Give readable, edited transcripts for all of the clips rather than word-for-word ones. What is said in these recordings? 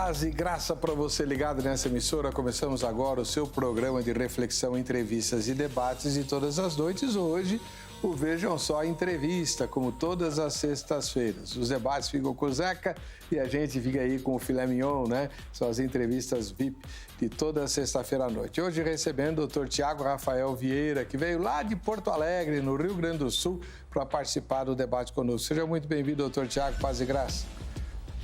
Paz e graça para você ligado nessa emissora. Começamos agora o seu programa de reflexão, entrevistas e debates de todas as noites. Hoje, o Vejam Só Entrevista, como todas as sextas-feiras. Os debates ficam com o Zeca e a gente fica aí com o filé mignon, né? São as entrevistas VIP de toda sexta-feira à noite. Hoje recebendo o Dr. Tiago Rafael Vieira, que veio lá de Porto Alegre, no Rio Grande do Sul, para participar do debate conosco. Seja muito bem-vindo, Dr. Tiago. Paz e graça.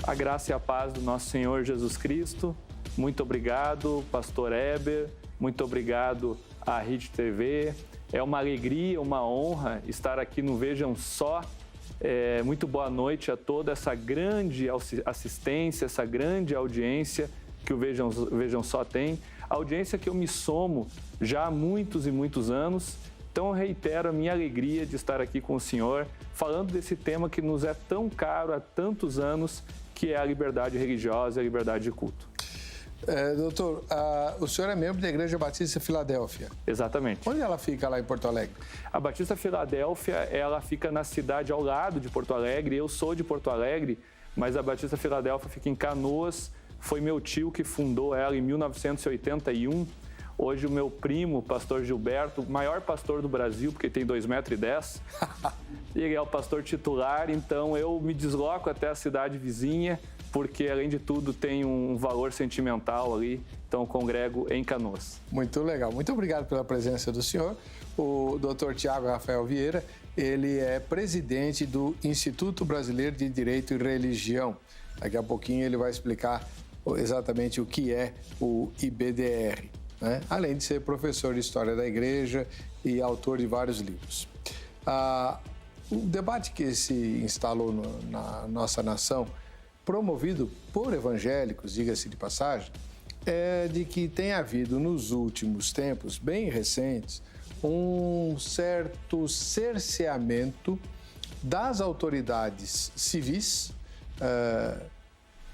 A graça e a paz do nosso Senhor Jesus Cristo. Muito obrigado, pastor Heber. Muito obrigado à Rede TV. É uma alegria, uma honra estar aqui no Vejam Só. Muito boa noite a toda essa grande assistência, essa grande audiência que o Vejam Só tem. A audiência que eu me somo já há muitos e muitos anos. Então, eu reitero a minha alegria de estar aqui com o senhor, falando desse tema que nos é tão caro há tantos anos, que é a liberdade religiosa e a liberdade de culto. Doutor, o senhor é membro da Igreja Batista Filadélfia. Exatamente. Onde ela fica lá em Porto Alegre? A Batista Filadélfia, ela fica na cidade ao lado de Porto Alegre. Eu sou de Porto Alegre, mas a Batista Filadélfia fica em Canoas. Foi meu tio que fundou ela em 1981. Hoje o meu primo, pastor Gilberto, maior pastor do Brasil, porque tem 2,10 metros, ele é o pastor titular, então eu me desloco até a cidade vizinha, porque além de tudo tem um valor sentimental ali, então eu congrego em Canoas. Muito legal, muito obrigado pela presença do senhor. O Dr. Tiago Rafael Vieira, ele é presidente do Instituto Brasileiro de Direito e Religião. Daqui a pouquinho ele vai explicar exatamente o que é o IBDR. Né? Além de ser professor de História da Igreja e autor de vários livros. O debate que se instalou na nossa nação, promovido por evangélicos, diga-se de passagem, é de que tem havido nos últimos tempos, bem recentes, um certo cerceamento das autoridades civis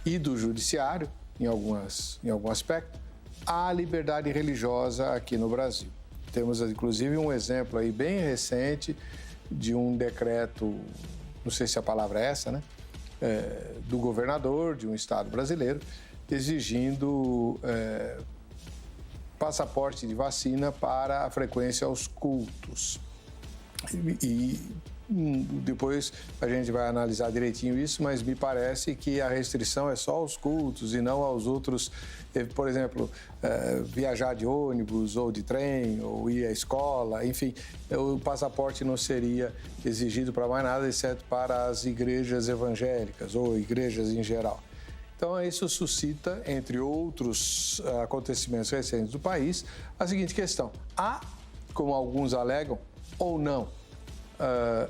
e do judiciário, em algum aspecto, a liberdade religiosa aqui no Brasil. Temos, inclusive, um exemplo aí bem recente de um decreto, não sei se a palavra é essa, né? Do governador de um estado brasileiro, exigindo passaporte de vacina para a frequência aos cultos. E depois a gente vai analisar direitinho isso, mas me parece que a restrição é só aos cultos e não aos outros. Por exemplo, viajar de ônibus ou de trem, ou ir à escola, enfim, o passaporte não seria exigido para mais nada, exceto para as igrejas evangélicas ou igrejas em geral. Então, isso suscita, entre outros acontecimentos recentes do país, a seguinte questão: há, como alguns alegam, ou não,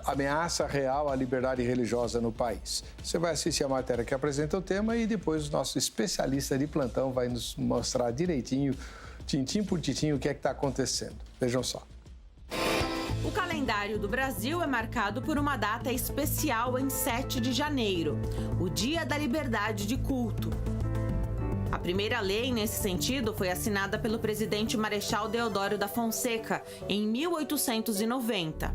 ameaça real à liberdade religiosa no país? Você vai assistir a matéria que apresenta o tema e depois o nosso especialista de plantão vai nos mostrar direitinho, tintim por tintim, o que é que está acontecendo. Vejam só. O calendário do Brasil é marcado por uma data especial em 7 de janeiro, o Dia da Liberdade de Culto. A primeira lei, nesse sentido, foi assinada pelo presidente Marechal Deodoro da Fonseca em 1890.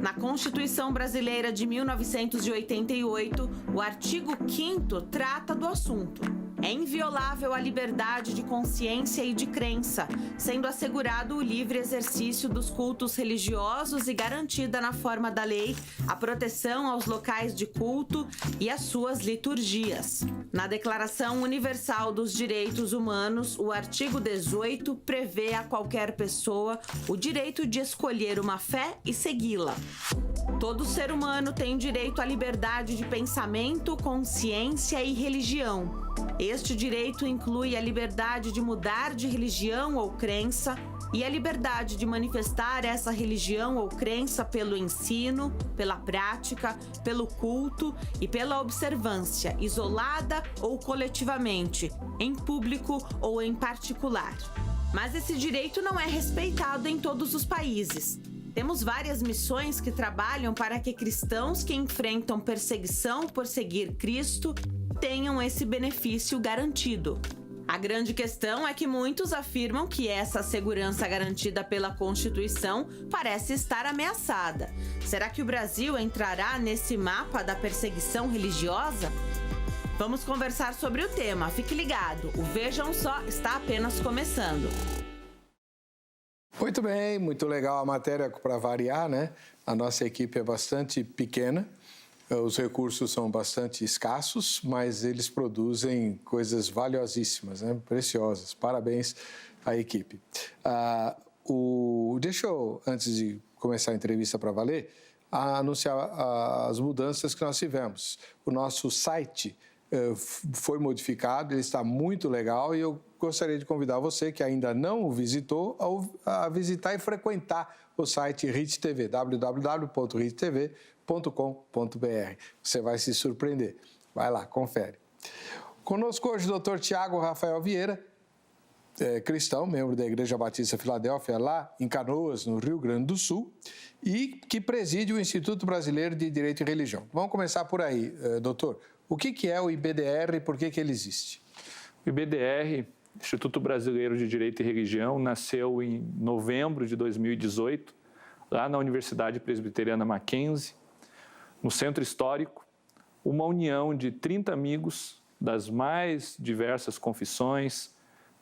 Na Constituição Brasileira de 1988, o artigo 5º trata do assunto. É inviolável a liberdade de consciência e de crença, sendo assegurado o livre exercício dos cultos religiosos e garantida na forma da lei a proteção aos locais de culto e às suas liturgias. Na Declaração Universal dos Direitos Humanos, o artigo 18 prevê a qualquer pessoa o direito de escolher uma fé e segui-la. Todo ser humano tem direito à liberdade de pensamento, consciência e religião. Este direito inclui a liberdade de mudar de religião ou crença e a liberdade de manifestar essa religião ou crença pelo ensino, pela prática, pelo culto e pela observância, isolada ou coletivamente, em público ou em particular. Mas esse direito não é respeitado em todos os países. Temos várias missões que trabalham para que cristãos que enfrentam perseguição por seguir Cristo tenham esse benefício garantido. A grande questão é que muitos afirmam que essa segurança garantida pela Constituição parece estar ameaçada. Será que o Brasil entrará nesse mapa da perseguição religiosa? Vamos conversar sobre o tema. Fique ligado, o Vejam Só está apenas começando. Muito bem, muito legal a matéria para variar, né? A nossa equipe é bastante pequena, os recursos são bastante escassos, mas eles produzem coisas valiosíssimas, né? Preciosas. Parabéns à equipe. Deixa eu, antes de começar a entrevista para valer, anunciar as mudanças que nós tivemos. O nosso site foi modificado, ele está muito legal e eu gostaria de convidar você que ainda não o visitou a visitar e frequentar o site RIT TV, www.rittv.com.br. Você vai se surpreender. Vai lá, confere. Conosco hoje o Dr. Tiago Rafael Vieira, cristão, membro da Igreja Batista Filadélfia, lá em Canoas, no Rio Grande do Sul, e que preside o Instituto Brasileiro de Direito e Religião. Vamos começar por aí, doutor. O que é o IBDR e por que ele existe? O IBDR, Instituto Brasileiro de Direito e Religião, nasceu em novembro de 2018, lá na Universidade Presbiteriana Mackenzie, no Centro Histórico, uma união de 30 amigos das mais diversas confissões,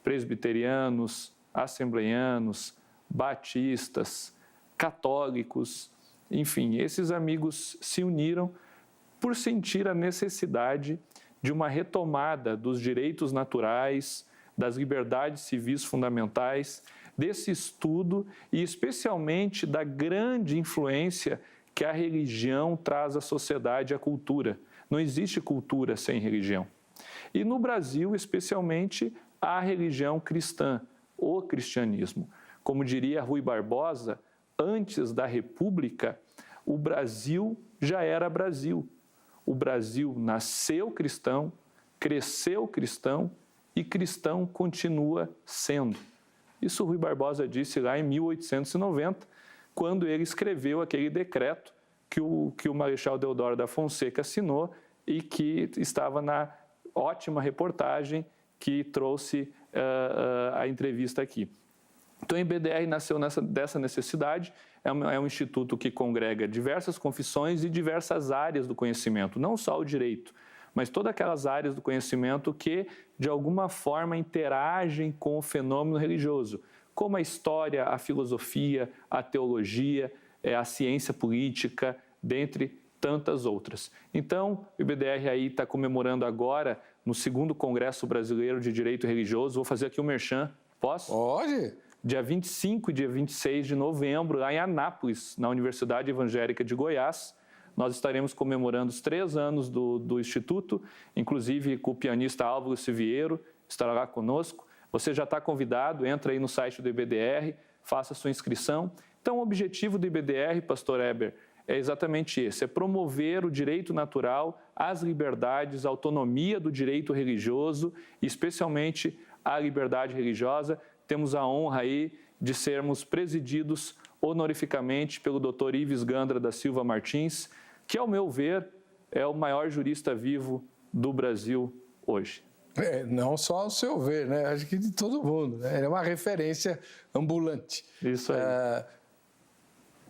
presbiterianos, assembleianos, batistas, católicos, enfim, esses amigos se uniram por sentir a necessidade de uma retomada dos direitos naturais, das liberdades civis fundamentais, desse estudo e especialmente da grande influência que a religião traz à sociedade e à cultura. Não existe cultura sem religião. E no Brasil, especialmente, a religião cristã, o cristianismo. Como diria Rui Barbosa, antes da República, o Brasil já era Brasil. O Brasil nasceu cristão, cresceu cristão e cristão continua sendo. Isso Rui Barbosa disse lá em 1890, quando ele escreveu aquele decreto que o Marechal Deodoro da Fonseca assinou e que estava na ótima reportagem que trouxe a entrevista aqui. Então, o IBDR nasceu dessa necessidade, é um instituto que congrega diversas confissões e diversas áreas do conhecimento, não só o direito, mas todas aquelas áreas do conhecimento que, de alguma forma, interagem com o fenômeno religioso, como a história, a filosofia, a teologia, a ciência política, dentre tantas outras. Então, o IBDR aí está comemorando agora, no 2º Congresso Brasileiro de Direito Religioso, vou fazer aqui um merchan, posso? Pode! Dia 25 e dia 26 de novembro, lá em Anápolis, na Universidade Evangélica de Goiás. Nós estaremos comemorando os 3 anos do Instituto, inclusive com o pianista Álvaro Siviero, estará lá conosco. Você já está convidado, entra aí no site do IBDR, faça a sua inscrição. Então, o objetivo do IBDR, pastor Eber, é exatamente esse, é promover o direito natural, as liberdades, a autonomia do direito religioso, especialmente a liberdade religiosa. Temos a honra aí de sermos presididos honorificamente pelo Dr. Ives Gandra da Silva Martins, que, ao meu ver, é o maior jurista vivo do Brasil hoje. Não só ao seu ver, né? Acho que de todo mundo, né? Ele é uma referência ambulante. Isso aí.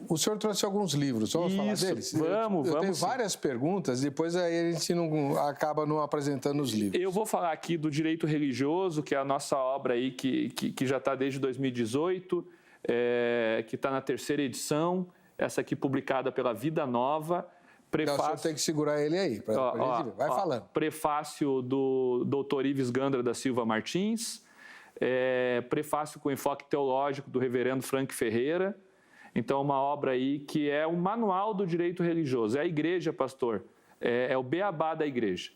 O senhor trouxe alguns livros, vamos falar deles? Vamos. Eu tenho várias perguntas, depois aí a gente acaba não apresentando os livros. Eu vou falar aqui do Direito Religioso, que é a nossa obra aí que já está desde 2018, que está na 3ª edição, essa aqui publicada pela Vida Nova. Prefácio... Então, o senhor tem que segurar ele aí, para a gente ver. Vai falando. Prefácio do Dr. Ives Gandra da Silva Martins, prefácio com enfoque teológico do reverendo Frank Ferreira. Então, uma obra aí que é um manual do direito religioso. É a igreja, pastor, é o beabá da igreja.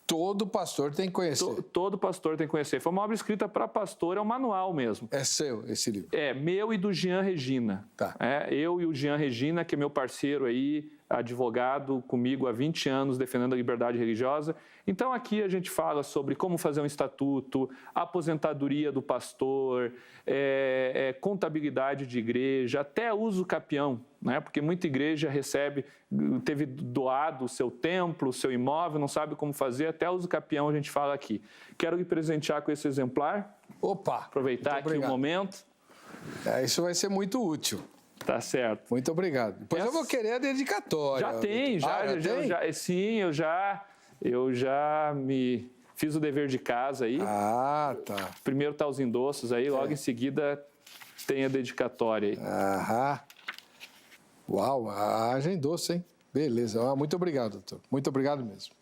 Todo pastor tem que conhecer. Todo pastor tem que conhecer. Foi uma obra escrita para pastor, é um manual mesmo. É seu esse livro? É, meu e do Jean Regina. Tá. Eu e o Jean Regina, que é meu parceiro aí, advogado comigo há 20 anos defendendo a liberdade religiosa. Então, aqui a gente fala sobre como fazer um estatuto, aposentadoria do pastor, contabilidade de igreja, até uso capião, né? Porque muita igreja teve doado o seu templo, o seu imóvel, não sabe como fazer, até uso capião a gente fala aqui. Quero lhe presentear com esse exemplar. Opa! Aproveitar aqui o momento. Isso vai ser muito útil. Tá certo. Muito obrigado. Depois eu vou querer a dedicatória. Já tem, já tem? Sim, eu já eu já me fiz o dever de casa aí. Ah, tá. Primeiro tá os endossos aí, logo em seguida tem a dedicatória aí. Aham. Uau, haja endosso, hein? Beleza. Muito obrigado, doutor. Muito obrigado mesmo.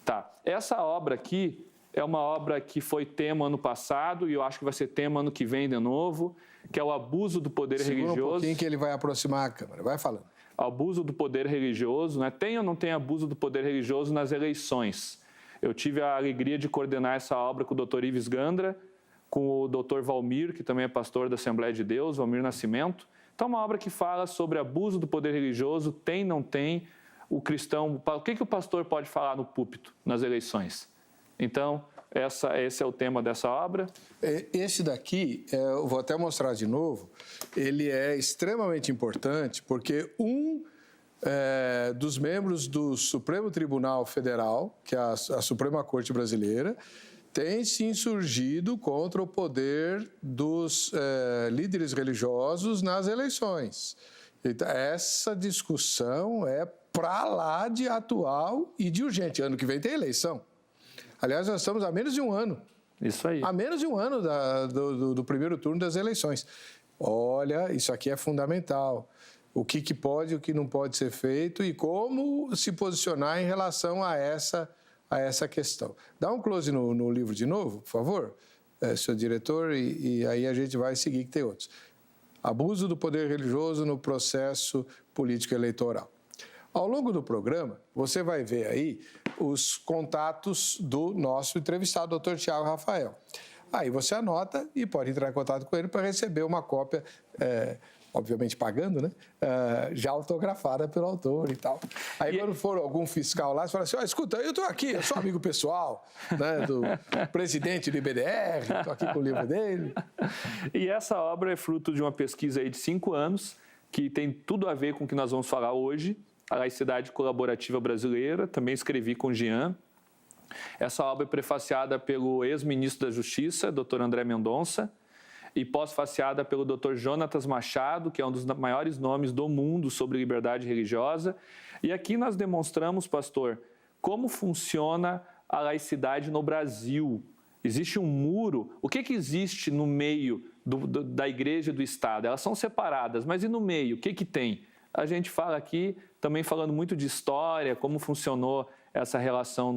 Tá. Essa obra aqui é uma obra que foi tema ano passado e eu acho que vai ser tema ano que vem de novo, que é o abuso do poder religioso. Segura um pouquinho que ele vai aproximar a câmera. Vai falando. Abuso do poder religioso, né? Tem ou não tem abuso do poder religioso nas eleições? Eu tive a alegria de coordenar essa obra com o Dr. Ives Gandra, com o Dr. Valmir, que também é pastor da Assembleia de Deus, Valmir Nascimento. Então, é uma obra que fala sobre abuso do poder religioso, tem, não tem, o cristão... O que o pastor pode falar no púlpito, nas eleições? Então, esse é o tema dessa obra. Esse daqui, eu vou até mostrar de novo, ele é extremamente importante porque dos membros do Supremo Tribunal Federal, que é a Suprema Corte Brasileira, tem se insurgido contra o poder dos líderes religiosos nas eleições. Então, essa discussão é para lá de atual e de urgente. Ano que vem tem eleição. Aliás, nós estamos há menos de um ano. Isso aí. Há menos de um ano do primeiro turno das eleições. Olha, isso aqui é fundamental. O que pode e o que não pode ser feito e como se posicionar em relação a essa questão. Dá um close no livro de novo, por favor, senhor diretor, e aí a gente vai seguir, que tem outros. Abuso do poder religioso no processo político eleitoral. Ao longo do programa, você vai ver aí os contatos do nosso entrevistado, Dr. Tiago Rafael. Aí você anota e pode entrar em contato com ele para receber uma cópia, obviamente pagando, né? Já autografada pelo autor e tal. Aí quando for algum fiscal lá, você fala assim, escuta, eu estou aqui, eu sou amigo pessoal, né, do presidente do IBDR, estou aqui com o livro dele. E essa obra é fruto de uma pesquisa aí de 5 anos, que tem tudo a ver com o que nós vamos falar hoje, a laicidade colaborativa brasileira, também escrevi com o Jean. Essa obra é prefaciada pelo ex-ministro da Justiça, Dr. André Mendonça, e pós-faciada pelo Dr. Jonatas Machado, que é um dos maiores nomes do mundo sobre liberdade religiosa. E aqui nós demonstramos, pastor, como funciona a laicidade no Brasil. Existe um muro. O que existe no meio da igreja e do Estado? Elas são separadas, mas e no meio? O que tem? A gente fala aqui, também falando muito de história, como funcionou essa relação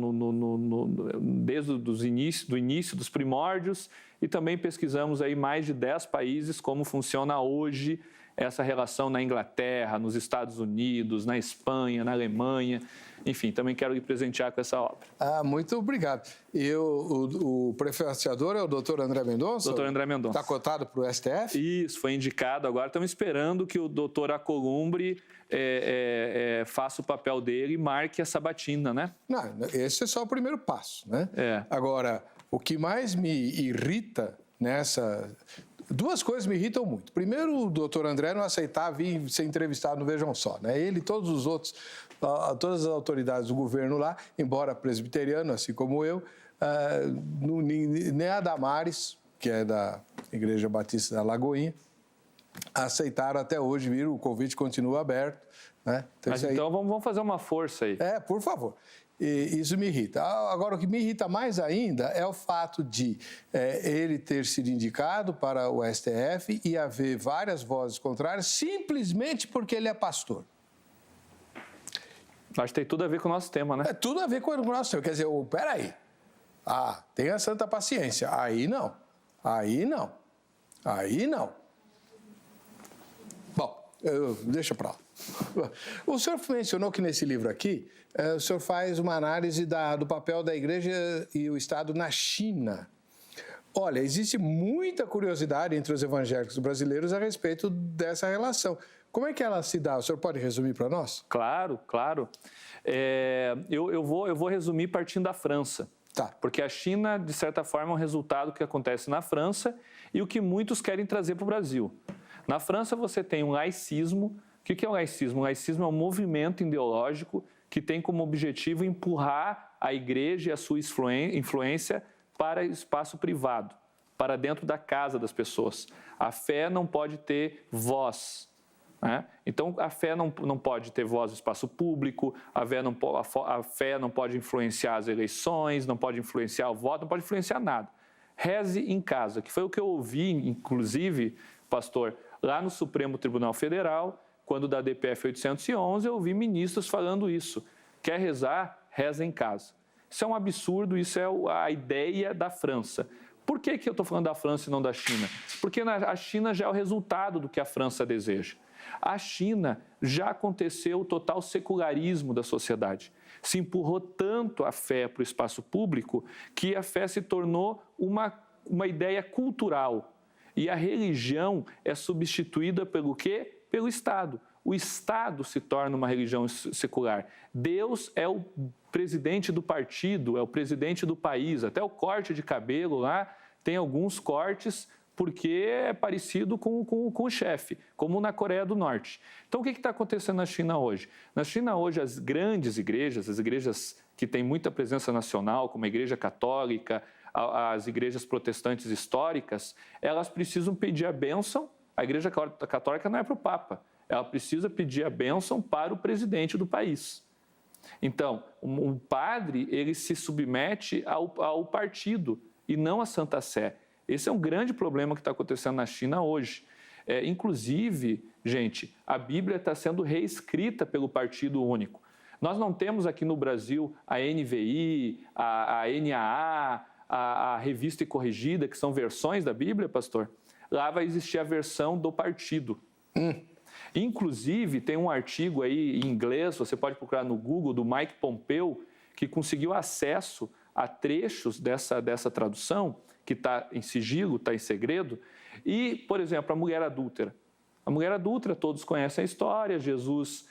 desde o início dos primórdios, e também pesquisamos aí mais de 10 países, como funciona hoje essa relação na Inglaterra, nos Estados Unidos, na Espanha, na Alemanha. Enfim, também quero lhe presentear com essa obra. Muito obrigado. E o prefaciador é o doutor André Mendonça? Doutor André Mendonça. Está cotado para o STF? Isso, foi indicado. Agora estamos esperando que o doutor Acolumbre faça o papel dele e marque a sabatina, né? Não, esse é só o primeiro passo, né? Agora, o que mais me irrita nessa... Duas coisas me irritam muito. Primeiro, o doutor André não aceitar vir ser entrevistado no Vejam Só, né? Ele e todos os outros, todas as autoridades do governo lá, embora presbiteriano, assim como eu, nem a Damares, que é da Igreja Batista da Lagoinha, aceitaram até hoje vir, o convite continua aberto, né? Então vamos fazer uma força aí. Por favor. E isso me irrita. Agora, o que me irrita mais ainda é o fato de ele ter sido indicado para o STF e haver várias vozes contrárias simplesmente porque ele é pastor. Acho que tem tudo a ver com o nosso tema, né? Tudo a ver com o nosso tema. Quer dizer, peraí. Tenha santa paciência. Aí não. Aí não. Aí não. Bom, deixa para lá. O senhor mencionou que nesse livro aqui, o senhor faz uma análise do papel da igreja e o Estado na China. Olha, existe muita curiosidade entre os evangélicos brasileiros a respeito dessa relação. Como é que ela se dá? O senhor pode resumir para nós? Claro. Eu vou resumir partindo da França. Tá. Porque a China, de certa forma, é um resultado que acontece na França e o que muitos querem trazer para o Brasil. Na França, você tem um laicismo. O que é o laicismo? O laicismo é um movimento ideológico que tem como objetivo empurrar a igreja e a sua influência para o espaço privado, para dentro da casa das pessoas. A fé não pode ter voz. né? Então, a fé não pode ter voz no espaço público, a fé não pode influenciar as eleições, não pode influenciar o voto, não pode influenciar nada. Reze em casa, que foi o que eu ouvi, inclusive, pastor, lá no Supremo Tribunal Federal, quando da DPF 811, eu ouvi ministros falando isso. Quer rezar? Reza em casa. Isso é um absurdo, isso é a ideia da França. Por que eu estou falando da França e não da China? Porque a China já é o resultado do que a França deseja. A China já aconteceu o total secularismo da sociedade. Se empurrou tanto a fé para o espaço público que a fé se tornou uma ideia cultural. E a religião é substituída pelo quê? Pelo Estado. O Estado se torna uma religião secular. Deus é o presidente do partido, é o presidente do país. Até o corte de cabelo lá tem alguns cortes porque é parecido com o chefe, como na Coreia do Norte. Então, o que está acontecendo na China hoje? Na China hoje, as grandes igrejas, as igrejas que têm muita presença nacional, como a Igreja Católica, as igrejas protestantes históricas, elas precisam pedir a bênção. A Igreja Católica não é para o Papa, ela precisa pedir a bênção para o presidente do país. Então, o padre, ele se submete ao partido e não à Santa Sé. Esse é um grande problema que está acontecendo na China hoje. Inclusive, gente, a Bíblia está sendo reescrita pelo Partido Único. Nós não temos aqui no Brasil a NVI, a NAA, a Revista e Corrigida, que são versões da Bíblia, pastor. Lá vai existir a versão do partido. Inclusive, tem um artigo aí em inglês, você pode procurar no Google, do Mike Pompeo, que conseguiu acesso a trechos dessa tradução, que está em sigilo, está em segredo. E, por exemplo, a mulher adúltera. A mulher adúltera, todos conhecem a história, Jesus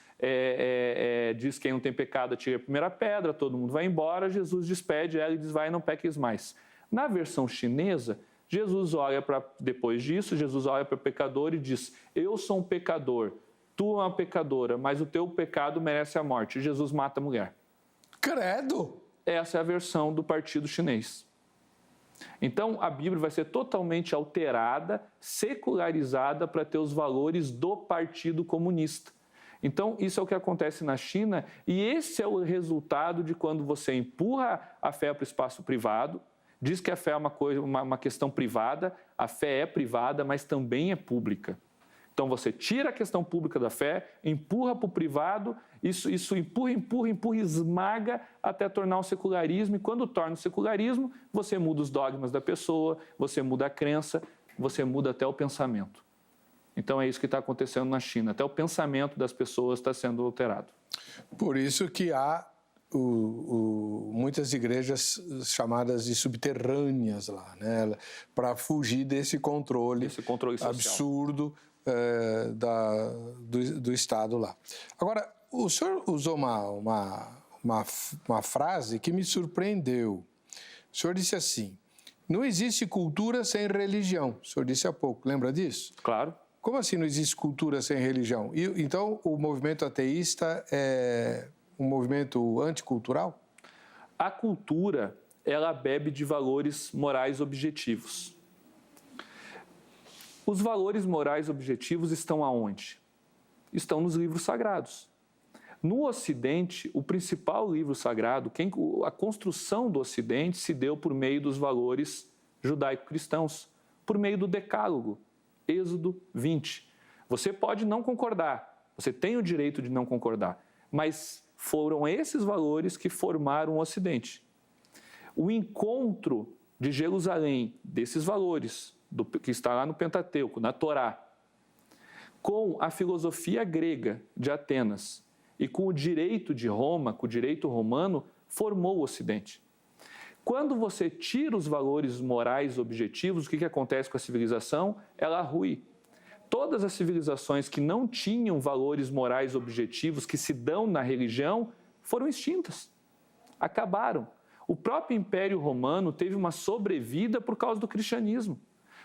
diz que quem não tem pecado atire a primeira pedra, todo mundo vai embora, Jesus despede ela e diz, vai, não peques mais. Na versão chinesa, depois disso, Jesus olha para o pecador e diz, eu sou um pecador, tu é uma pecadora, mas o teu pecado merece a morte. E Jesus mata a mulher. Credo! Essa é a versão do partido chinês. Então, a Bíblia vai ser totalmente alterada, secularizada para ter os valores do Partido Comunista. Então, isso é o que acontece na China e esse é o resultado de quando você empurra a fé para o espaço privado, diz que a fé é uma questão privada, a fé é privada, mas também é pública. Então, você tira a questão pública da fé, empurra para o privado, isso empurra, esmaga até tornar o secularismo. E quando torna o secularismo, você muda os dogmas da pessoa, você muda a crença, você muda até o pensamento. Então, é isso que está acontecendo na China. Até o pensamento das pessoas está sendo alterado. Por isso que há muitas igrejas chamadas de subterrâneas lá, né? Para fugir desse controle social absurdo do Estado lá. Agora, o senhor usou uma frase que me surpreendeu. O senhor disse assim, não existe cultura sem religião. O senhor disse há pouco, lembra disso? Claro. Como assim não existe cultura sem religião? Então, o movimento ateísta é um movimento anticultural? A cultura, ela bebe de valores morais objetivos. Os valores morais objetivos estão aonde? Estão nos livros sagrados. No Ocidente, o principal livro sagrado, a construção do Ocidente se deu por meio dos valores judaico-cristãos, por meio do Decálogo, Êxodo 20. Você pode não concordar, você tem o direito de não concordar, mas foram esses valores que formaram o Ocidente. O encontro de Jerusalém, desses valores, que está lá no Pentateuco, na Torá, com a filosofia grega de Atenas e com o direito de Roma, com o direito romano, formou o Ocidente. Quando você tira os valores morais objetivos, o que acontece com a civilização? Ela rui. Todas as civilizações que não tinham valores morais objetivos que se dão na religião foram extintas, acabaram. O próprio Império Romano teve uma sobrevida por causa do cristianismo.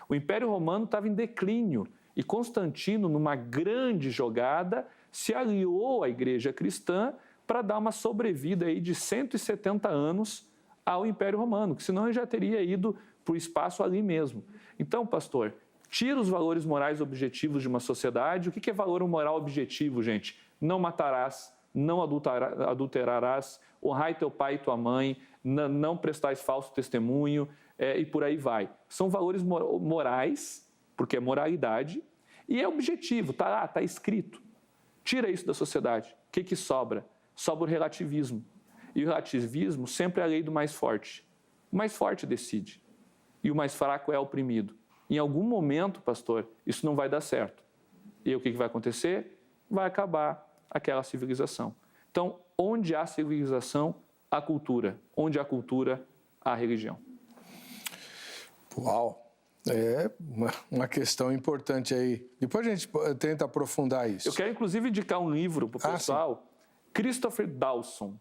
O Império Romano estava em declínio e Constantino, numa grande jogada, se aliou à Igreja Cristã para dar uma sobrevida aí de 170 anos ao Império Romano, que senão ele já teria ido para o espaço ali mesmo. Então, pastor, tira os valores morais objetivos de uma sociedade. O que é valor moral objetivo, gente? Não matarás, não adulterarás, honrai teu pai e tua mãe, não prestais falso testemunho e por aí vai. São valores morais, porque é moralidade, e é objetivo, está lá, está escrito. Tira isso da sociedade. O que sobra? Sobra o relativismo. E o relativismo sempre é a lei do mais forte. O mais forte decide. E o mais fraco é oprimido. Em algum momento, pastor, isso não vai dar certo. E o que vai acontecer? Vai acabar aquela civilização. Então, onde há civilização, há cultura. Onde há cultura, há religião. Uau! É uma questão importante aí. Depois a gente tenta aprofundar isso. Eu quero, inclusive, indicar um livro para o pessoal. Christopher Dawson,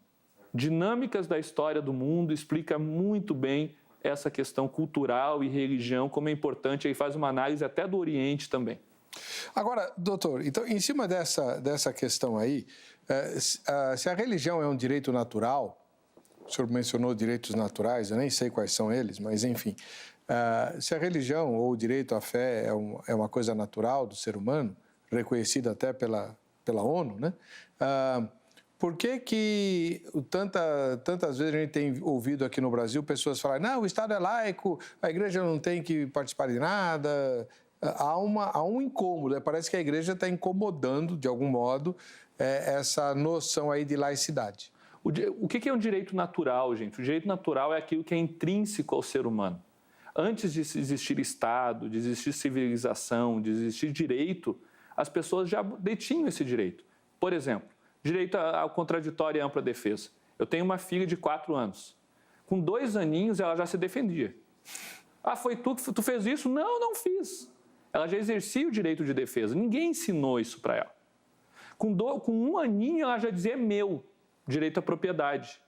Dinâmicas da História do Mundo, explica muito bem essa questão cultural e religião, como é importante, aí faz uma análise até do Oriente também. Agora, doutor, então, em cima dessa questão aí, se a religião é um direito natural, o senhor mencionou direitos naturais, eu nem sei quais são eles, mas enfim, se a religião ou o direito à fé é uma coisa natural do ser humano, reconhecida até pela ONU, né? Por que tantas vezes a gente tem ouvido aqui no Brasil pessoas falarem, não, o Estado é laico, a igreja não tem que participar de nada. Há um incômodo, parece que a igreja está incomodando, de algum modo, essa noção aí de laicidade. O que é um direito natural, gente? O direito natural é aquilo que é intrínseco ao ser humano. Antes de existir Estado, de existir civilização, de existir direito, as pessoas já detinham esse direito. Por exemplo, direito ao contraditório e ampla defesa. Eu tenho uma filha de 4 anos. Com 2 aninhos, ela já se defendia. Ah, foi tu que tu fez isso? Não, não fiz. Ela já exercia o direito de defesa. Ninguém ensinou isso para ela. Com 1 aninho, ela já dizia, é meu, direito à propriedade.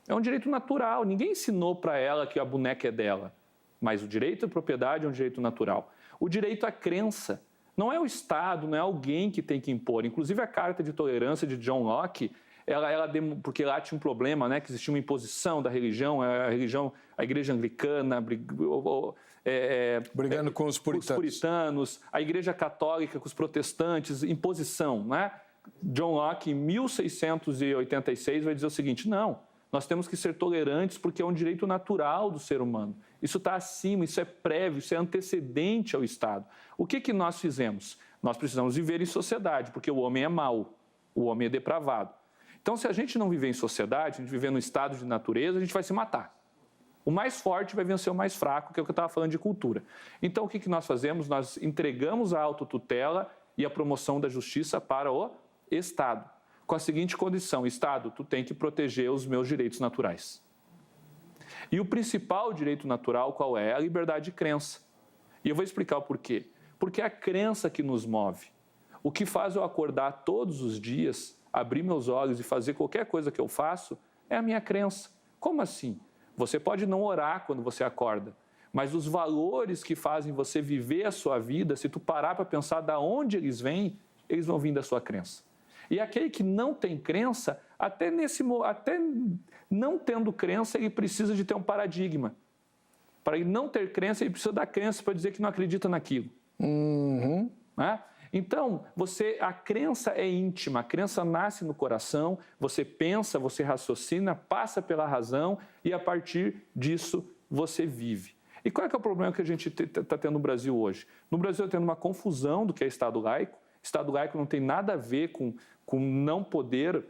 É um direito natural. Ninguém ensinou para ela que a boneca é dela. Mas o direito à propriedade é um direito natural. O direito à crença. Não é o Estado, não é alguém que tem que impor. Inclusive, a Carta de Tolerância de John Locke, porque lá tinha um problema, né, que existia uma imposição da religião, a igreja anglicana brigando com os puritanos, a igreja católica com os protestantes, imposição, né? John Locke, em 1686, vai dizer o seguinte, não, nós temos que ser tolerantes porque é um direito natural do ser humano. Isso está acima, isso é prévio, isso é antecedente ao Estado. O que nós fizemos? Nós precisamos viver em sociedade, porque o homem é mau, o homem é depravado. Então, se a gente não viver em sociedade, a gente viver no estado de natureza, a gente vai se matar. O mais forte vai vencer o mais fraco, que é o que eu estava falando de cultura. Então, o que nós fazemos? Nós entregamos a autotutela e a promoção da justiça para o Estado, com a seguinte condição, Estado, tu tem que proteger os meus direitos naturais. E o principal direito natural qual é? A liberdade de crença. E eu vou explicar o porquê. Porque é a crença que nos move. O que faz eu acordar todos os dias, abrir meus olhos e fazer qualquer coisa que eu faço, é a minha crença. Como assim? Você pode não orar quando você acorda, mas os valores que fazem você viver a sua vida, se tu parar para pensar de onde eles vão vir da sua crença. E aquele que não tem crença, até não tendo crença, ele precisa de ter um paradigma. Para ele não ter crença, ele precisa da crença para dizer que não acredita naquilo. Uhum. Né? Então, a crença é íntima, a crença nasce no coração, você pensa, você raciocina, passa pela razão e a partir disso você vive. E qual é que é o problema que a gente está tendo no Brasil hoje? No Brasil está tendo uma confusão do que é Estado laico. Estado laico não tem nada a ver com não poder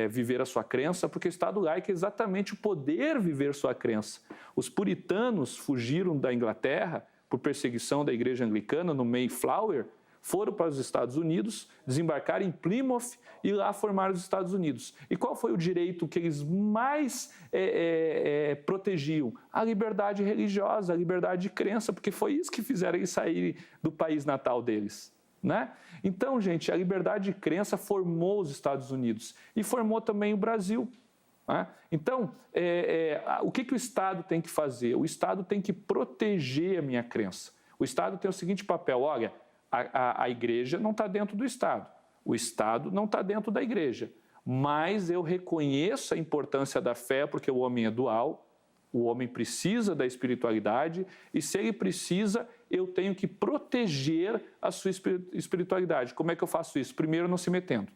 viver a sua crença, porque o Estado laico é exatamente o poder viver sua crença. Os puritanos fugiram da Inglaterra por perseguição da igreja anglicana no Mayflower, foram para os Estados Unidos, desembarcaram em Plymouth e lá formaram os Estados Unidos. E qual foi o direito que eles mais protegiam? A liberdade religiosa, a liberdade de crença, porque foi isso que fizeram eles saírem do país natal deles. Né? Então, gente, a liberdade de crença formou os Estados Unidos e formou também o Brasil. Né? Então, o que o Estado tem que fazer? O Estado tem que proteger a minha crença. O Estado tem o seguinte papel, olha, a igreja não está dentro do Estado, o Estado não está dentro da igreja, mas eu reconheço a importância da fé porque o homem é dual, O homem precisa da espiritualidade e, se ele precisa, eu tenho que proteger a sua espiritualidade. Como é que eu faço isso? Primeiro, não se metendo.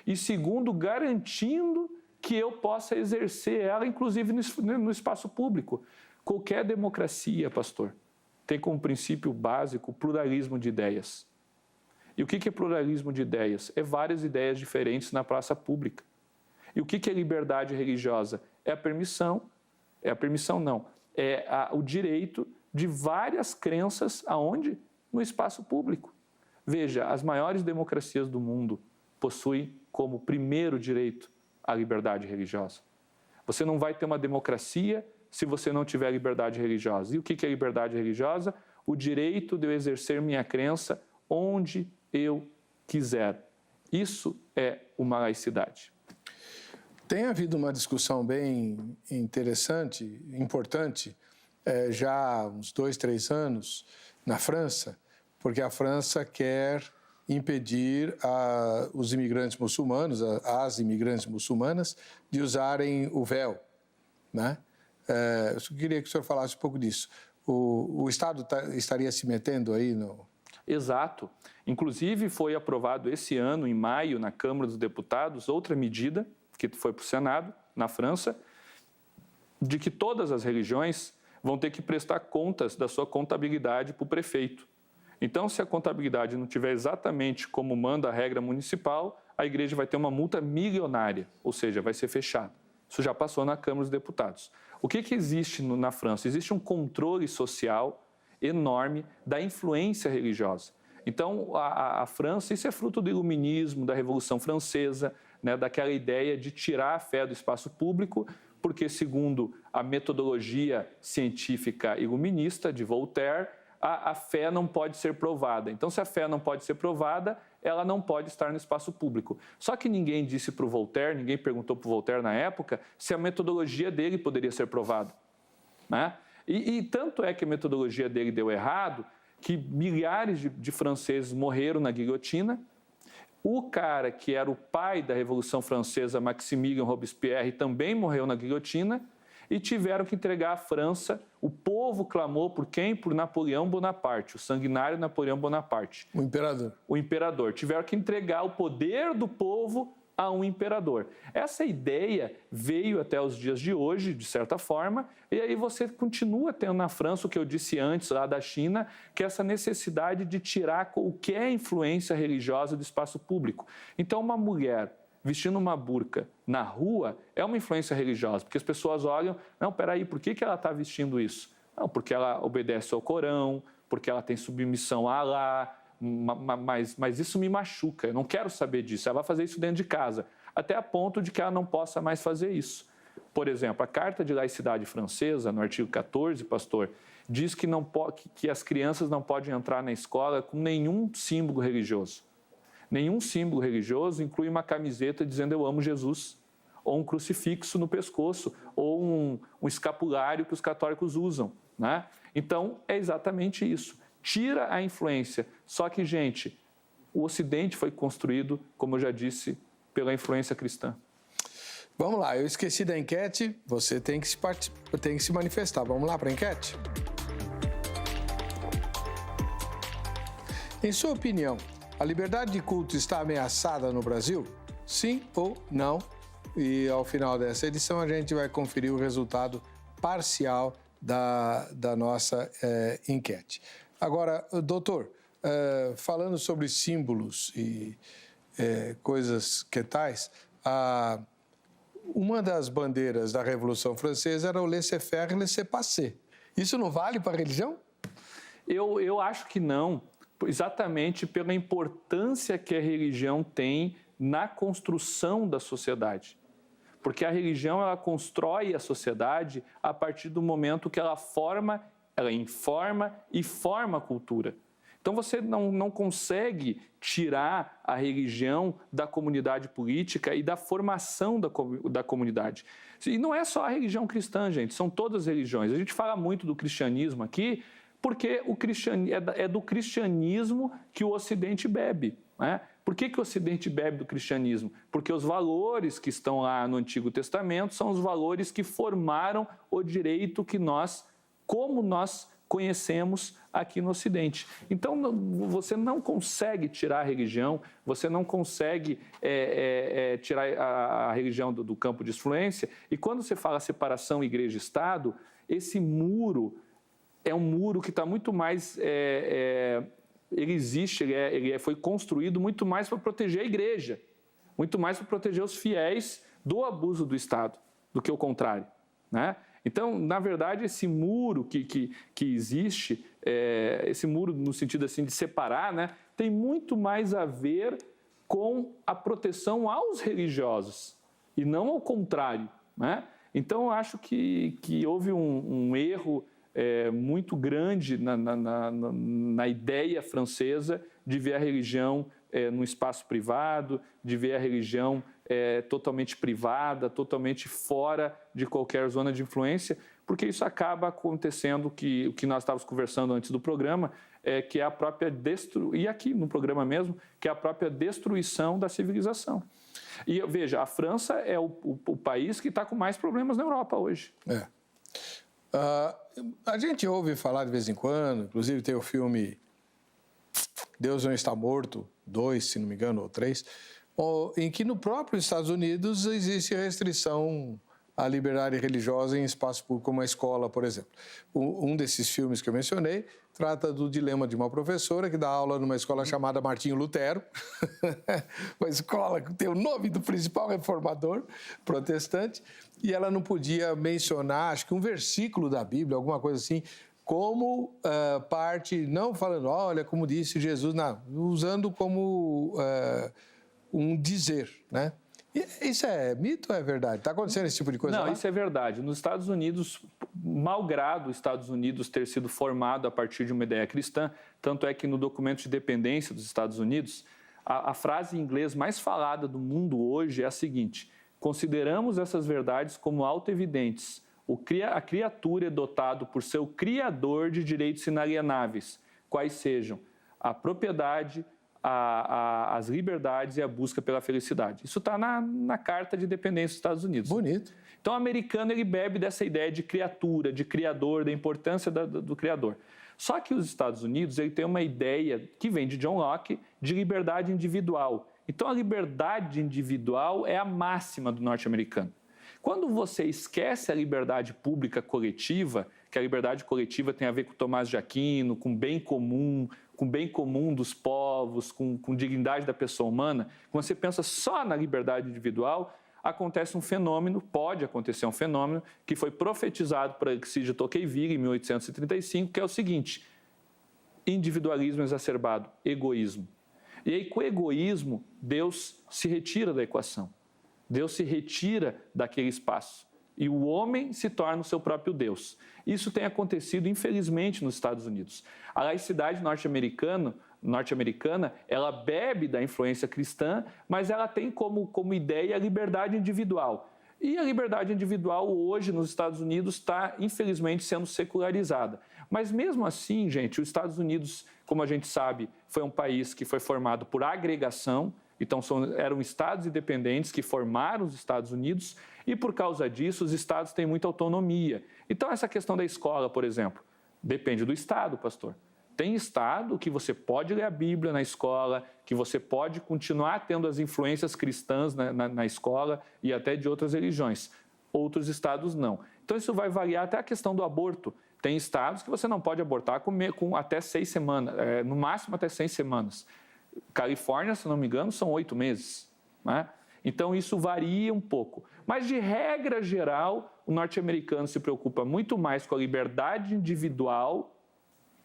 E segundo, garantindo que eu possa exercer ela, inclusive no espaço público. Qualquer democracia, pastor, tem como princípio básico o pluralismo de ideias. E o que é pluralismo de ideias? É várias ideias diferentes na praça pública. E o que é liberdade religiosa? É a permissão o direito de várias crenças aonde? No espaço público. Veja, as maiores democracias do mundo possuem como primeiro direito a liberdade religiosa. Você não vai ter uma democracia se você não tiver liberdade religiosa. E o que é liberdade religiosa? O direito de eu exercer minha crença onde eu quiser. Isso é uma laicidade. Tem havido uma discussão bem interessante, importante, já há uns 2, 3 anos, na França, porque a França quer impedir os imigrantes muçulmanos, as imigrantes muçulmanas, de usarem o véu, né? Eu queria que o senhor falasse um pouco disso. O Estado estaria se metendo aí no... Exato. Inclusive, foi aprovado esse ano, em maio, na Câmara dos Deputados, outra medida, que foi para o Senado, na França, de que todas as religiões vão ter que prestar contas da sua contabilidade para o prefeito. Então, se a contabilidade não tiver exatamente como manda a regra municipal, a igreja vai ter uma multa milionária, ou seja, vai ser fechada. Isso já passou na Câmara dos Deputados. O que existe na França? Existe um controle social enorme da influência religiosa. Então, a França, isso é fruto do iluminismo, da Revolução Francesa, né, daquela ideia de tirar a fé do espaço público, porque, segundo a metodologia científica iluminista de Voltaire, a fé não pode ser provada. Então, se a fé não pode ser provada, ela não pode estar no espaço público. Só que ninguém disse para o Voltaire, ninguém perguntou para o Voltaire na época, se a metodologia dele poderia ser provada, né? E tanto é que a metodologia dele deu errado, que milhares de franceses morreram na guilhotina. O cara que era o pai da Revolução Francesa, Maximilien Robespierre, também morreu na guilhotina e tiveram que entregar à França. O povo clamou por quem? Por Napoleão Bonaparte, o sanguinário Napoleão Bonaparte. O imperador. O imperador. Tiveram que entregar o poder do povo a um imperador. Essa ideia veio até os dias de hoje, de certa forma, e aí você continua tendo na França, o que eu disse antes, lá da China, que é essa necessidade de tirar qualquer influência religiosa do espaço público. Então, uma mulher vestindo uma burca na rua é uma influência religiosa, porque as pessoas olham, não, peraí, por que ela está vestindo isso? Não, porque ela obedece ao Corão, porque ela tem submissão a Alá, mas isso me machuca, eu não quero saber disso. Ela vai fazer isso dentro de casa, até a ponto de que ela não possa mais fazer isso. Por exemplo, a Carta de Laicidade Francesa, no artigo 14, pastor, diz que as crianças não podem entrar na escola com nenhum símbolo religioso. Nenhum símbolo religioso inclui uma camiseta dizendo eu amo Jesus, ou um crucifixo no pescoço, ou um escapulário que os católicos usam, né? Então, é exatamente isso. Tira a influência. Só que, gente, o Ocidente foi construído, como eu já disse, pela influência cristã. Vamos lá, eu esqueci da enquete, você tem que se manifestar. Vamos lá para a enquete? Em sua opinião, a liberdade de culto está ameaçada no Brasil? Sim ou não? E ao final dessa edição a gente vai conferir o resultado parcial da nossa enquete. Agora, doutor, falando sobre símbolos e coisas que tais, uma das bandeiras da Revolução Francesa era o laissez-faire e laissez-passer. Isso não vale para a religião? Eu acho que não, exatamente pela importância que a religião tem na construção da sociedade. Porque a religião, ela constrói a sociedade a partir do momento que ela informa e forma a cultura. Então, você não consegue tirar a religião da comunidade política e da formação da comunidade. E não é só a religião cristã, gente, são todas as religiões. A gente fala muito do cristianismo aqui, porque é do cristianismo que o Ocidente bebe, né? Por que o Ocidente bebe do cristianismo? Porque os valores que estão lá no Antigo Testamento são os valores que formaram o direito que como nós conhecemos aqui no Ocidente. Então, você não consegue tirar a religião, você não consegue tirar a religião do campo de influência. E quando você fala separação igreja-estado, esse muro é um muro que está muito mais... ele existe, foi construído muito mais para proteger a igreja, muito mais para proteger os fiéis do abuso do Estado, do que o contrário, né? Então, na verdade, esse muro que existe, esse muro no sentido assim de separar, né, tem muito mais a ver com a proteção aos religiosos e não ao contrário, né? Então, eu acho que houve um erro muito grande na ideia francesa de ver a religião no espaço privado, de ver a religião totalmente privada, totalmente fora de qualquer zona de influência, porque isso acaba acontecendo, o que nós estávamos conversando antes do programa, que é a própria e aqui no programa mesmo, que é a própria destruição da civilização. E veja, a França é o país que está com mais problemas na Europa hoje. A gente ouve falar de vez em quando, inclusive tem o filme Deus Não Está Morto, 2, se não me engano, ou 3, em que no próprio Estados Unidos existe restrição à liberdade religiosa em espaço público, como a escola, por exemplo. Um desses filmes que eu mencionei trata do dilema de uma professora que dá aula numa escola chamada Martinho Lutero, uma escola que tem o nome do principal reformador protestante, e ela não podia mencionar, acho que um versículo da Bíblia, alguma coisa assim, como parte, não falando, olha, como disse Jesus, não, usando como um dizer, né? Isso é mito ou é verdade? Está acontecendo esse tipo de coisa lá? Não, isso é verdade. Nos Estados Unidos, malgrado os Estados Unidos ter sido formado a partir de uma ideia cristã, tanto é que no documento de dependência dos Estados Unidos, a frase em inglês mais falada do mundo hoje é a seguinte: consideramos essas verdades como autoevidentes. A criatura é dotado por seu Criador de direitos inalienáveis, quais sejam a propriedade, as liberdades e a busca pela felicidade. Isso está na Carta de Dependência dos Estados Unidos. Bonito. Então, o americano ele bebe dessa ideia de criatura, de criador, da importância do criador. Só que os Estados Unidos ele tem uma ideia que vem de John Locke de liberdade individual. Então, a liberdade individual é a máxima do norte-americano. Quando você esquece a liberdade pública coletiva, que a liberdade coletiva tem a ver com Tomás de Aquino, com bem comum dos povos, com dignidade da pessoa humana, quando você pensa só na liberdade individual, acontece um fenômeno, pode acontecer um fenômeno, que foi profetizado por Alexis de Tocqueville em 1835, que é o seguinte: individualismo exacerbado, egoísmo. E aí, com o egoísmo, Deus se retira da equação. Deus se retira daquele espaço e o homem se torna o seu próprio Deus. Isso tem acontecido, infelizmente, nos Estados Unidos. A laicidade norte-americana, ela bebe da influência cristã, mas ela tem como ideia a liberdade individual. E a liberdade individual hoje nos Estados Unidos está, infelizmente, sendo secularizada. Mas mesmo assim, gente, os Estados Unidos, como a gente sabe, foi um país que foi formado por agregação. Então, eram estados independentes que formaram os Estados Unidos e, por causa disso, os estados têm muita autonomia. Então, essa questão da escola, por exemplo, depende do estado, pastor. Tem estado que você pode ler a Bíblia na escola, que você pode continuar tendo as influências cristãs na escola e até de outras religiões. Outros estados não. Então, isso vai variar até a questão do aborto. Tem estados que você não pode abortar com até 6 semanas, no máximo até 6 semanas. Califórnia, se não me engano, são 8 meses, né? Então, isso varia um pouco. Mas, de regra geral, o norte-americano se preocupa muito mais com a liberdade individual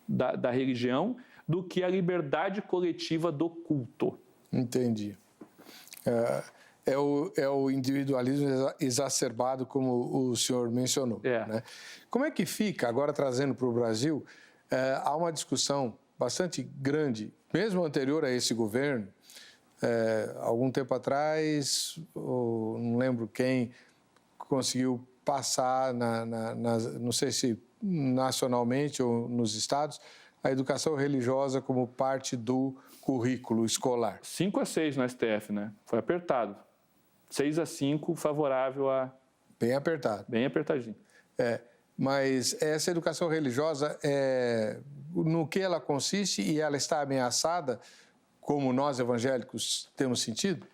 da religião do que a liberdade coletiva do culto. Entendi. É o individualismo exacerbado, como o senhor mencionou. Né? Como é que fica, agora trazendo para o Brasil, há uma discussão bastante grande, mesmo anterior a esse governo, algum tempo atrás, não lembro quem, conseguiu passar, não sei se nacionalmente ou nos estados, a educação religiosa como parte do currículo escolar? 5-6 no STF, né? Foi apertado. 6-5, favorável a... Bem apertado. Bem apertadinho. Mas essa educação religiosa, no que ela consiste e ela está ameaçada, como nós evangélicos temos sentido?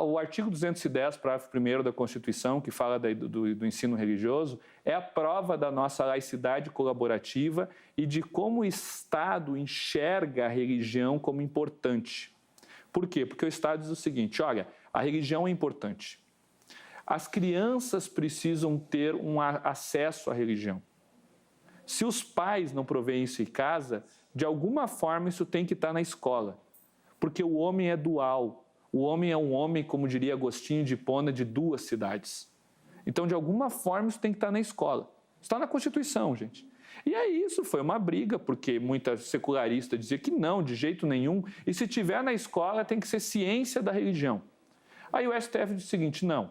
O artigo 210, parágrafo 1º da Constituição, que fala do ensino religioso, é a prova da nossa laicidade colaborativa e de como o Estado enxerga a religião como importante. Por quê? Porque o Estado diz o seguinte, olha, a religião é importante. As crianças precisam ter um acesso à religião. Se os pais não provêem isso em casa, de alguma forma isso tem que estar na escola. Porque o homem é dual. O homem é um homem, como diria Agostinho de Hipona, de 2 cidades. Então, de alguma forma, isso tem que estar na escola. Está na Constituição, gente. E aí isso foi uma briga, porque muita secularista dizia que não, de jeito nenhum. E se tiver na escola, tem que ser ciência da religião. Aí o STF disse o seguinte, não.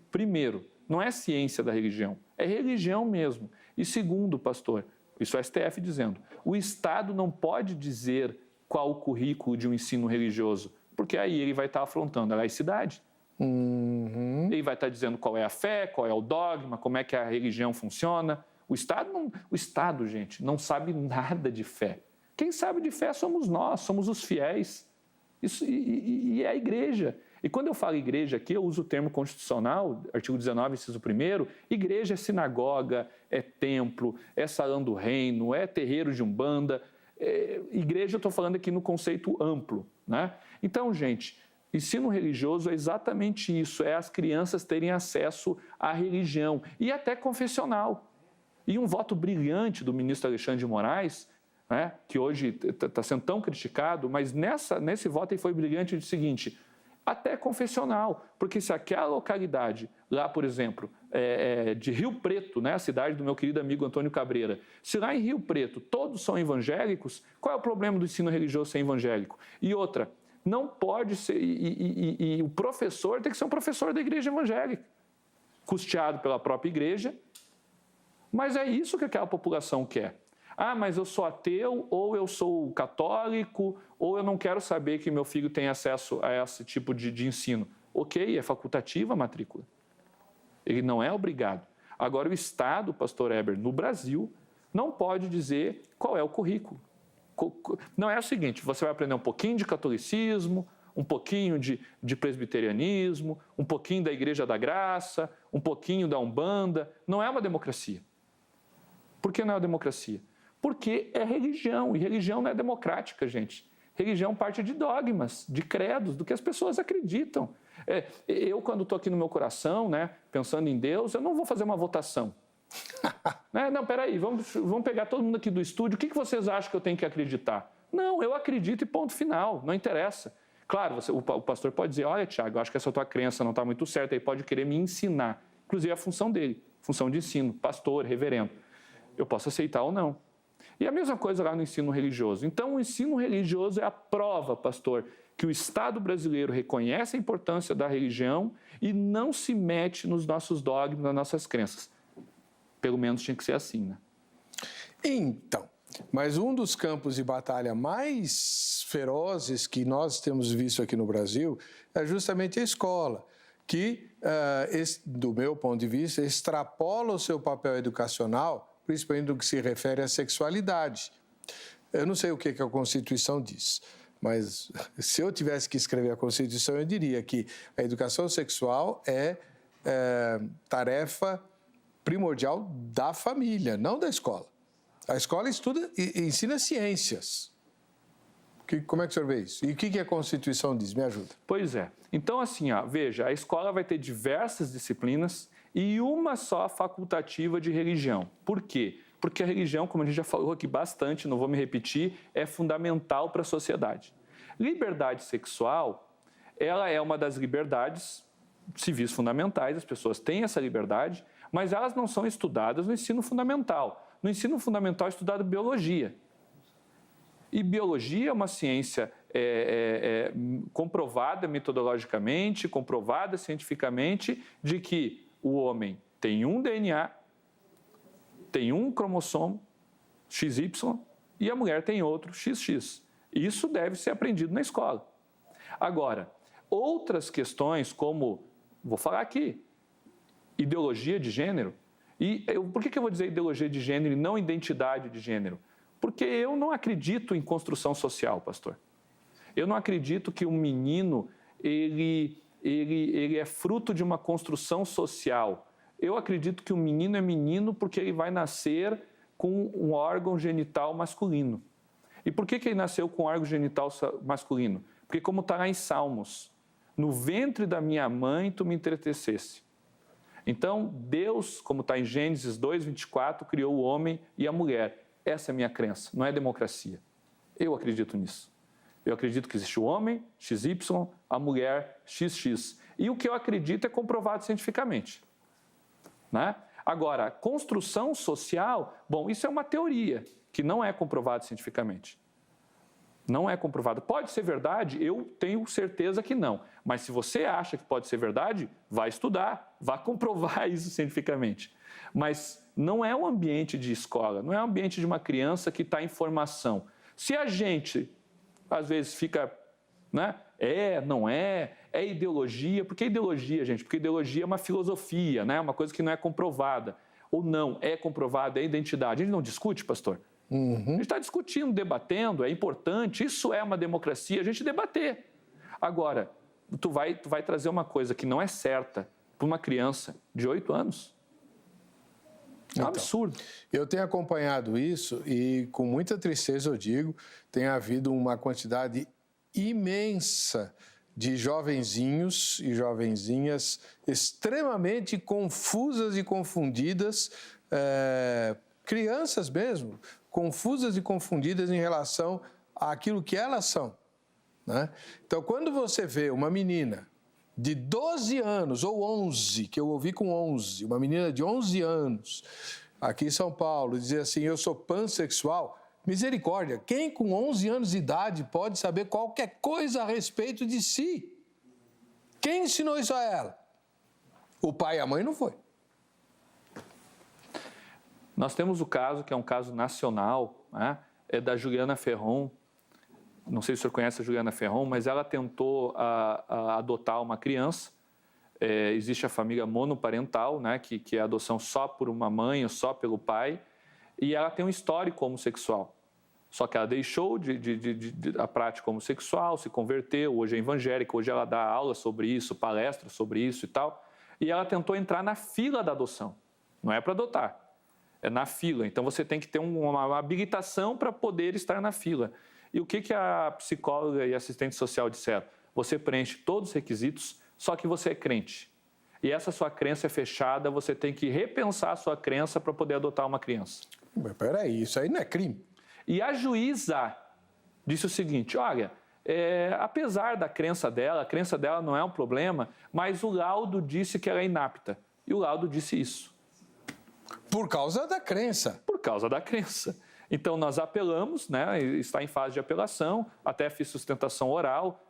Primeiro, não é ciência da religião, é religião mesmo. E segundo, pastor, isso é o STF dizendo, o Estado não pode dizer qual o currículo de um ensino religioso, porque aí ele vai estar afrontando a laicidade. Ele vai estar dizendo qual é a fé, qual é o dogma, como é que a religião funciona. O Estado, gente, não sabe nada de fé. Quem sabe de fé somos nós, somos os fiéis. E é a igreja. E quando eu falo igreja aqui, eu uso o termo constitucional, artigo 19, inciso 1º, igreja é sinagoga, é templo, é salão do reino, é terreiro de umbanda. Igreja eu estou falando aqui no conceito amplo, né? Então, gente, ensino religioso é exatamente isso, é as crianças terem acesso à religião e até confessional. E um voto brilhante do ministro Alexandre de Moraes, né, que hoje está sendo tão criticado, mas nesse voto ele foi brilhante o seguinte, até confessional, porque se aquela localidade, lá, por exemplo, de Rio Preto, né, a cidade do meu querido amigo Antônio Cabreira, se lá em Rio Preto todos são evangélicos, qual é o problema do ensino religioso ser evangélico? E outra, não pode ser, e o professor tem que ser um professor da igreja evangélica, custeado pela própria igreja, mas é isso que aquela população quer. Ah, mas eu sou ateu, ou eu sou católico, ou eu não quero saber que meu filho tem acesso a esse tipo de ensino. Ok, é facultativa a matrícula. Ele não é obrigado. Agora, o Estado, pastor Heber, no Brasil, não pode dizer qual é o currículo. Não é o seguinte, você vai aprender um pouquinho de catolicismo, um pouquinho de presbiterianismo, um pouquinho da Igreja da Graça, um pouquinho da Umbanda. Não é uma democracia. Por que não é uma democracia? Porque é religião, e religião não é democrática, gente. Religião parte de dogmas, de credos, do que as pessoas acreditam. Eu, quando estou aqui no meu coração, né, pensando em Deus, eu não vou fazer uma votação. Não, peraí, vamos pegar todo mundo aqui do estúdio, o que vocês acham que eu tenho que acreditar? Não, eu acredito e ponto final, não interessa. Claro, o pastor pode dizer, olha, Tiago, eu acho que essa tua crença não está muito certa, ele pode querer me ensinar. Inclusive a função dele, função de ensino, pastor, reverendo. Eu posso aceitar ou não. E a mesma coisa lá no ensino religioso. Então, o ensino religioso é a prova, pastor, que o Estado brasileiro reconhece a importância da religião e não se mete nos nossos dogmas, nas nossas crenças. Pelo menos tinha que ser assim, né? Então, mas um dos campos de batalha mais ferozes que nós temos visto aqui no Brasil é justamente a escola, que, do meu ponto de vista, extrapola o seu papel educacional, principalmente no que se refere à sexualidade. Eu não sei o que a Constituição diz, mas se eu tivesse que escrever a Constituição, eu diria que a educação sexual é tarefa primordial da família, não da escola. A escola estuda e ensina ciências. Como é que o senhor vê isso? E o que a Constituição diz? Me ajuda. Pois é. Então, assim, veja, a escola vai ter diversas disciplinas e uma só facultativa de religião. Por quê? Porque a religião, como a gente já falou aqui bastante, não vou me repetir, é fundamental para a sociedade. Liberdade sexual, ela é uma das liberdades civis fundamentais, as pessoas têm essa liberdade, mas elas não são estudadas no ensino fundamental. No ensino fundamental é estudada biologia. E biologia é uma ciência comprovada metodologicamente, comprovada cientificamente, de que o homem tem um DNA, tem um cromossomo, XY, e a mulher tem outro XX. Isso deve ser aprendido na escola. Agora, outras questões como, vou falar aqui, ideologia de gênero. Por que eu vou dizer ideologia de gênero e não identidade de gênero? Porque eu não acredito em construção social, pastor. Eu não acredito que um menino ele é fruto de uma construção social. Eu acredito que o menino é menino porque ele vai nascer com um órgão genital masculino. E por que ele nasceu com um órgão genital masculino? Porque, como está lá em Salmos, no ventre da minha mãe tu me entretecesse. Então, Deus, como está em Gênesis 2:24, criou o homem e a mulher. Essa é a minha crença, não é democracia. Eu acredito nisso. Eu acredito que existe o homem, XY, a mulher, XX. E o que eu acredito é comprovado cientificamente. Né? Agora, construção social, bom, isso é uma teoria que não é comprovada cientificamente. Não é comprovado. Pode ser verdade? Eu tenho certeza que não. Mas se você acha que pode ser verdade, vá estudar, vá comprovar isso cientificamente. Mas não é um ambiente de escola, não é um ambiente de uma criança que está em formação. Se a gente, às vezes, fica, né? Não é ideologia. Por que ideologia, gente? Porque ideologia é uma filosofia, né? Uma coisa que não é comprovada. Ou não, é comprovada, é identidade. A gente não discute, pastor? A gente está discutindo, debatendo, é importante, isso é uma democracia, a gente debater. Agora, tu vai trazer uma coisa que não é certa para uma criança de 8 anos. É um absurdo. Eu tenho acompanhado isso e, com muita tristeza, eu digo, tem havido uma quantidade imensa de jovenzinhos e jovenzinhas extremamente confusas e confundidas, crianças mesmo, confusas e confundidas em relação àquilo que elas são. Né? Então, quando você vê uma menina de 12 anos ou 11, que eu ouvi com 11, uma menina de 11 anos, aqui em São Paulo, dizer assim, eu sou pansexual, misericórdia, quem com 11 anos de idade pode saber qualquer coisa a respeito de si? Quem ensinou isso a ela? O pai e a mãe não foi. Nós temos o caso, que é um caso nacional, né? É da Juliana Ferron. Não sei se o senhor conhece a Juliana Ferron, mas ela tentou adotar uma criança. Existe a família monoparental, né? Que é a adoção só por uma mãe ou só pelo pai, e ela tem um histórico homossexual. Só que ela deixou a prática homossexual, se converteu, hoje é evangélica, hoje ela dá aula sobre isso, palestra sobre isso e tal, e ela tentou entrar na fila da adoção. Não é para adotar. É na fila, então você tem que ter uma habilitação para poder estar na fila. E o que a psicóloga e assistente social disseram? Você preenche todos os requisitos, só que você é crente. E essa sua crença é fechada, você tem que repensar a sua crença para poder adotar uma criança. Mas peraí, isso aí não é crime? E a juíza disse o seguinte, olha, apesar da crença dela, a crença dela não é um problema, mas o laudo disse que ela é inapta. E o laudo disse isso. Por causa da crença. Por causa da crença. Então, nós apelamos, né? Está em fase de apelação, até fiz sustentação oral,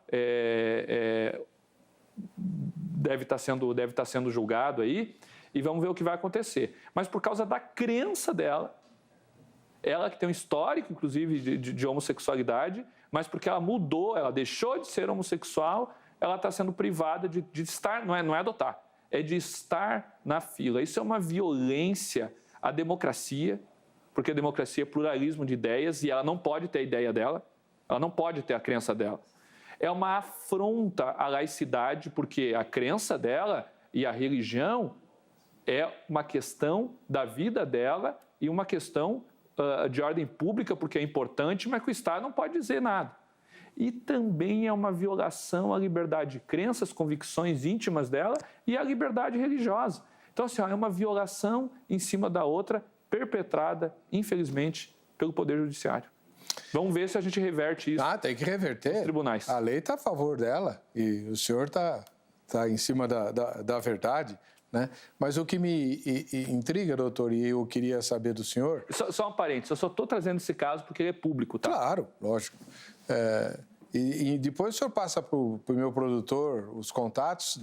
deve estar sendo julgado aí, e vamos ver o que vai acontecer. Mas por causa da crença dela, ela que tem um histórico, inclusive, de homossexualidade, mas porque ela mudou, ela deixou de ser homossexual, ela está sendo privada de estar, não é adotar, é de estar na fila. Isso é uma violência à democracia, porque a democracia é pluralismo de ideias e ela não pode ter a ideia dela, ela não pode ter a crença dela. É uma afronta à laicidade, porque a crença dela e a religião é uma questão da vida dela e uma questão de ordem pública, porque é importante, mas que o Estado não pode dizer nada. E também é uma violação à liberdade de crenças, convicções íntimas dela e à liberdade religiosa. Então, assim, é uma violação em cima da outra, perpetrada, infelizmente, pelo Poder Judiciário. Vamos ver se a gente reverte isso. Tem que reverter. Nos tribunais. A lei está a favor dela e o senhor está em cima da verdade, né? Mas o que me intriga, doutor, e eu queria saber do senhor... Só um parênteses, eu só estou trazendo esse caso porque ele é público, tá? Claro, lógico. E depois o senhor passa para o meu produtor os contatos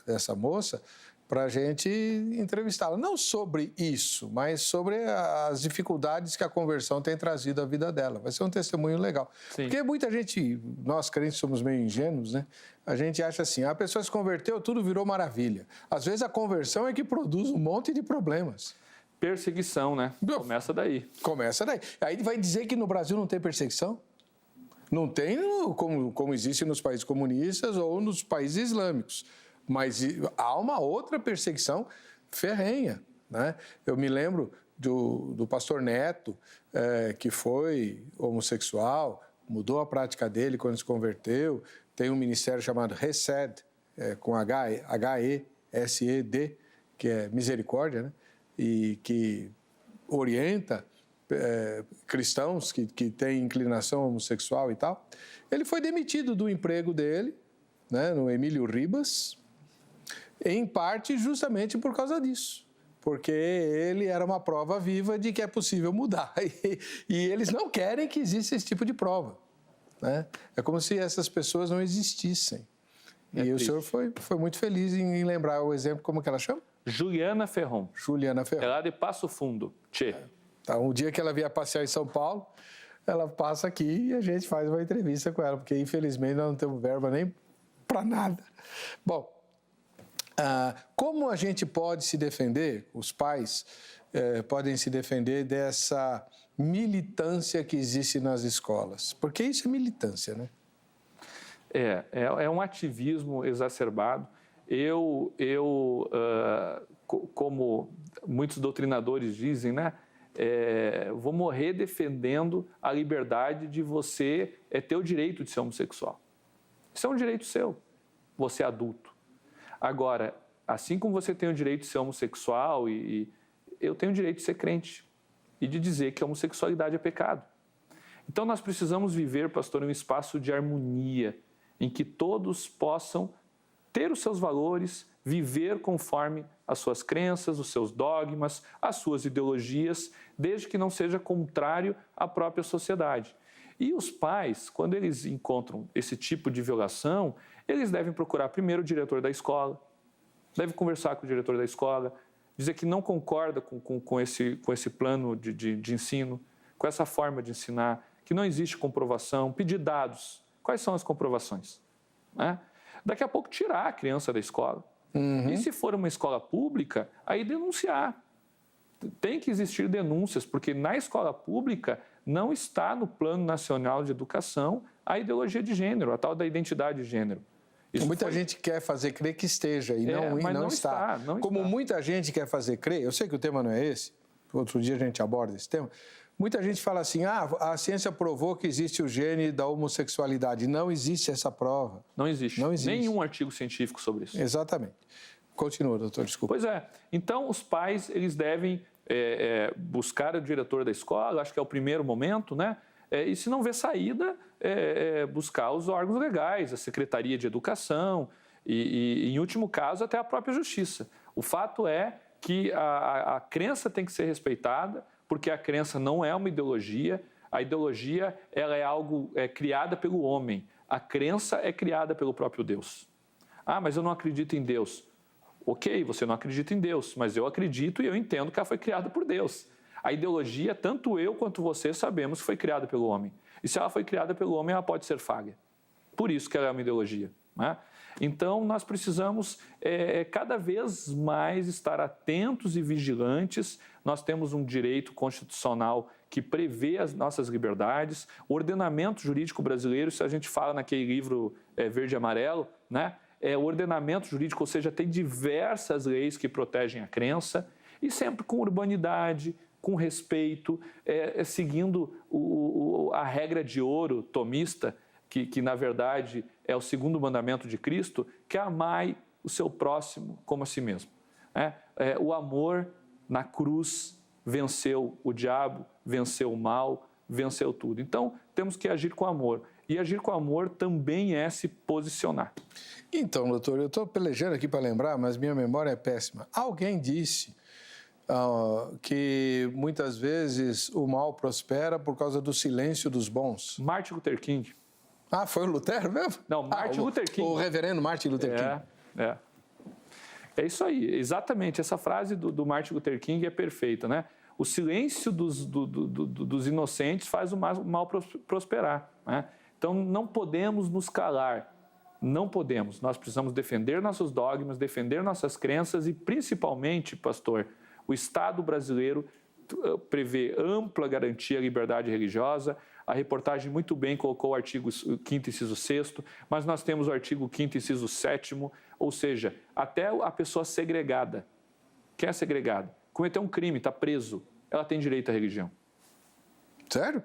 dessa moça para a gente entrevistá-la. Não sobre isso, mas sobre as dificuldades que a conversão tem trazido à vida dela. Vai ser um testemunho legal. Sim. Porque muita gente, nós crentes somos meio ingênuos, né? A gente acha assim, a pessoa se converteu, tudo virou maravilha. Às vezes a conversão é que produz um monte de problemas. Perseguição, né? Começa daí. Começa daí. Aí vai dizer que no Brasil não tem perseguição? Não tem como existe nos países comunistas ou nos países islâmicos. Mas há uma outra perseguição ferrenha, né? Eu me lembro do pastor Neto, que foi homossexual, mudou a prática dele quando se converteu, tem um ministério chamado Hesed, com H-E-S-E-D, que é misericórdia, né? E que orienta cristãos que têm inclinação homossexual e tal. Ele foi demitido do emprego dele, né, no Emílio Ribas, em parte justamente por causa disso, porque ele era uma prova viva de que é possível mudar, e eles não querem que exista esse tipo de prova, né? É como se essas pessoas não existissem. E o senhor foi muito feliz em lembrar o exemplo, como que ela chama? Juliana Ferron. Juliana Ferron. É lá de Passo Fundo, Tchê. Então, o dia que ela vier passear em São Paulo, ela passa aqui e a gente faz uma entrevista com ela, porque infelizmente nós não temos verba nem para nada. Bom, como a gente pode se defender, os pais podem se defender dessa militância que existe nas escolas? Porque isso é militância, né? É um ativismo exacerbado. Como muitos doutrinadores dizem, né? Vou morrer defendendo a liberdade de você ter o direito de ser homossexual. Isso é um direito seu, você é adulto. Agora, assim como você tem o direito de ser homossexual, e eu tenho o direito de ser crente e de dizer que a homossexualidade é pecado. Então, nós precisamos viver, pastor, em um espaço de harmonia, em que todos possam ter os seus valores, viver conforme as suas crenças, os seus dogmas, as suas ideologias, desde que não seja contrário à própria sociedade. E os pais, quando eles encontram esse tipo de violação, eles devem procurar primeiro o diretor da escola, devem conversar com o diretor da escola, dizer que não concorda com esse plano de ensino, com essa forma de ensinar, que não existe comprovação, pedir dados. Quais são as comprovações? Né? Daqui a pouco tirar a criança da escola. Uhum. E se for uma escola pública, aí denunciar. Tem que existir denúncias, porque na escola pública não está no Plano Nacional de Educação a ideologia de gênero, a tal da identidade de gênero. Muita gente quer fazer crer que esteja e não está. Como muita gente quer fazer crer, eu sei que o tema não é esse, outro dia a gente aborda esse tema, muita gente fala assim, a ciência provou que existe o gene da homossexualidade. Não existe essa prova. Não existe. Nenhum artigo científico sobre isso. Exatamente. Continua, doutor, desculpa. Pois é. Então, os pais, eles devem buscar o diretor da escola, acho que é o primeiro momento, né? E se não vê saída, buscar os órgãos legais, a Secretaria de Educação e, em último caso, até a própria Justiça. O fato é que a crença tem que ser respeitada, porque a crença não é uma ideologia, a ideologia ela é algo criada pelo homem, a crença é criada pelo próprio Deus. Mas eu não acredito em Deus. Ok, você não acredita em Deus, mas eu acredito e eu entendo que ela foi criada por Deus. A ideologia, tanto eu quanto você sabemos que foi criada pelo homem. E se ela foi criada pelo homem, ela pode ser falha. Por isso que ela é uma ideologia, né? Então, nós precisamos cada vez mais estar atentos e vigilantes. Nós temos um direito constitucional que prevê as nossas liberdades. O ordenamento jurídico brasileiro, se a gente fala naquele livro verde e amarelo, né? O ordenamento jurídico, ou seja, tem diversas leis que protegem a crença, e sempre com urbanidade, com respeito, seguindo a regra de ouro tomista, que na verdade é o segundo mandamento de Cristo, que é amai o seu próximo como a si mesmo. O amor na cruz venceu o diabo, venceu o mal, venceu tudo. Então, temos que agir com amor. E agir com amor também é se posicionar. Então, doutor, eu estou pelejando aqui para lembrar, mas minha memória é péssima. Alguém disse que muitas vezes o mal prospera por causa do silêncio dos bons. Martin Luther King. Foi o Lutero mesmo? Não, Martin Luther King. O reverendo Martin Luther King. É isso aí, exatamente. Essa frase do Martin Luther King é perfeita, né? O silêncio dos inocentes faz o mal prosperar, né? Então, não podemos nos calar. Não podemos. Nós precisamos defender nossos dogmas, defender nossas crenças e, principalmente, pastor, o Estado brasileiro prevê ampla garantia à liberdade religiosa. A reportagem muito bem colocou o artigo 5º, inciso 6º, mas nós temos o artigo 5º, inciso 7º, ou seja, até a pessoa segregada, que é segregada, cometeu um crime, está preso, ela tem direito à religião. Sério?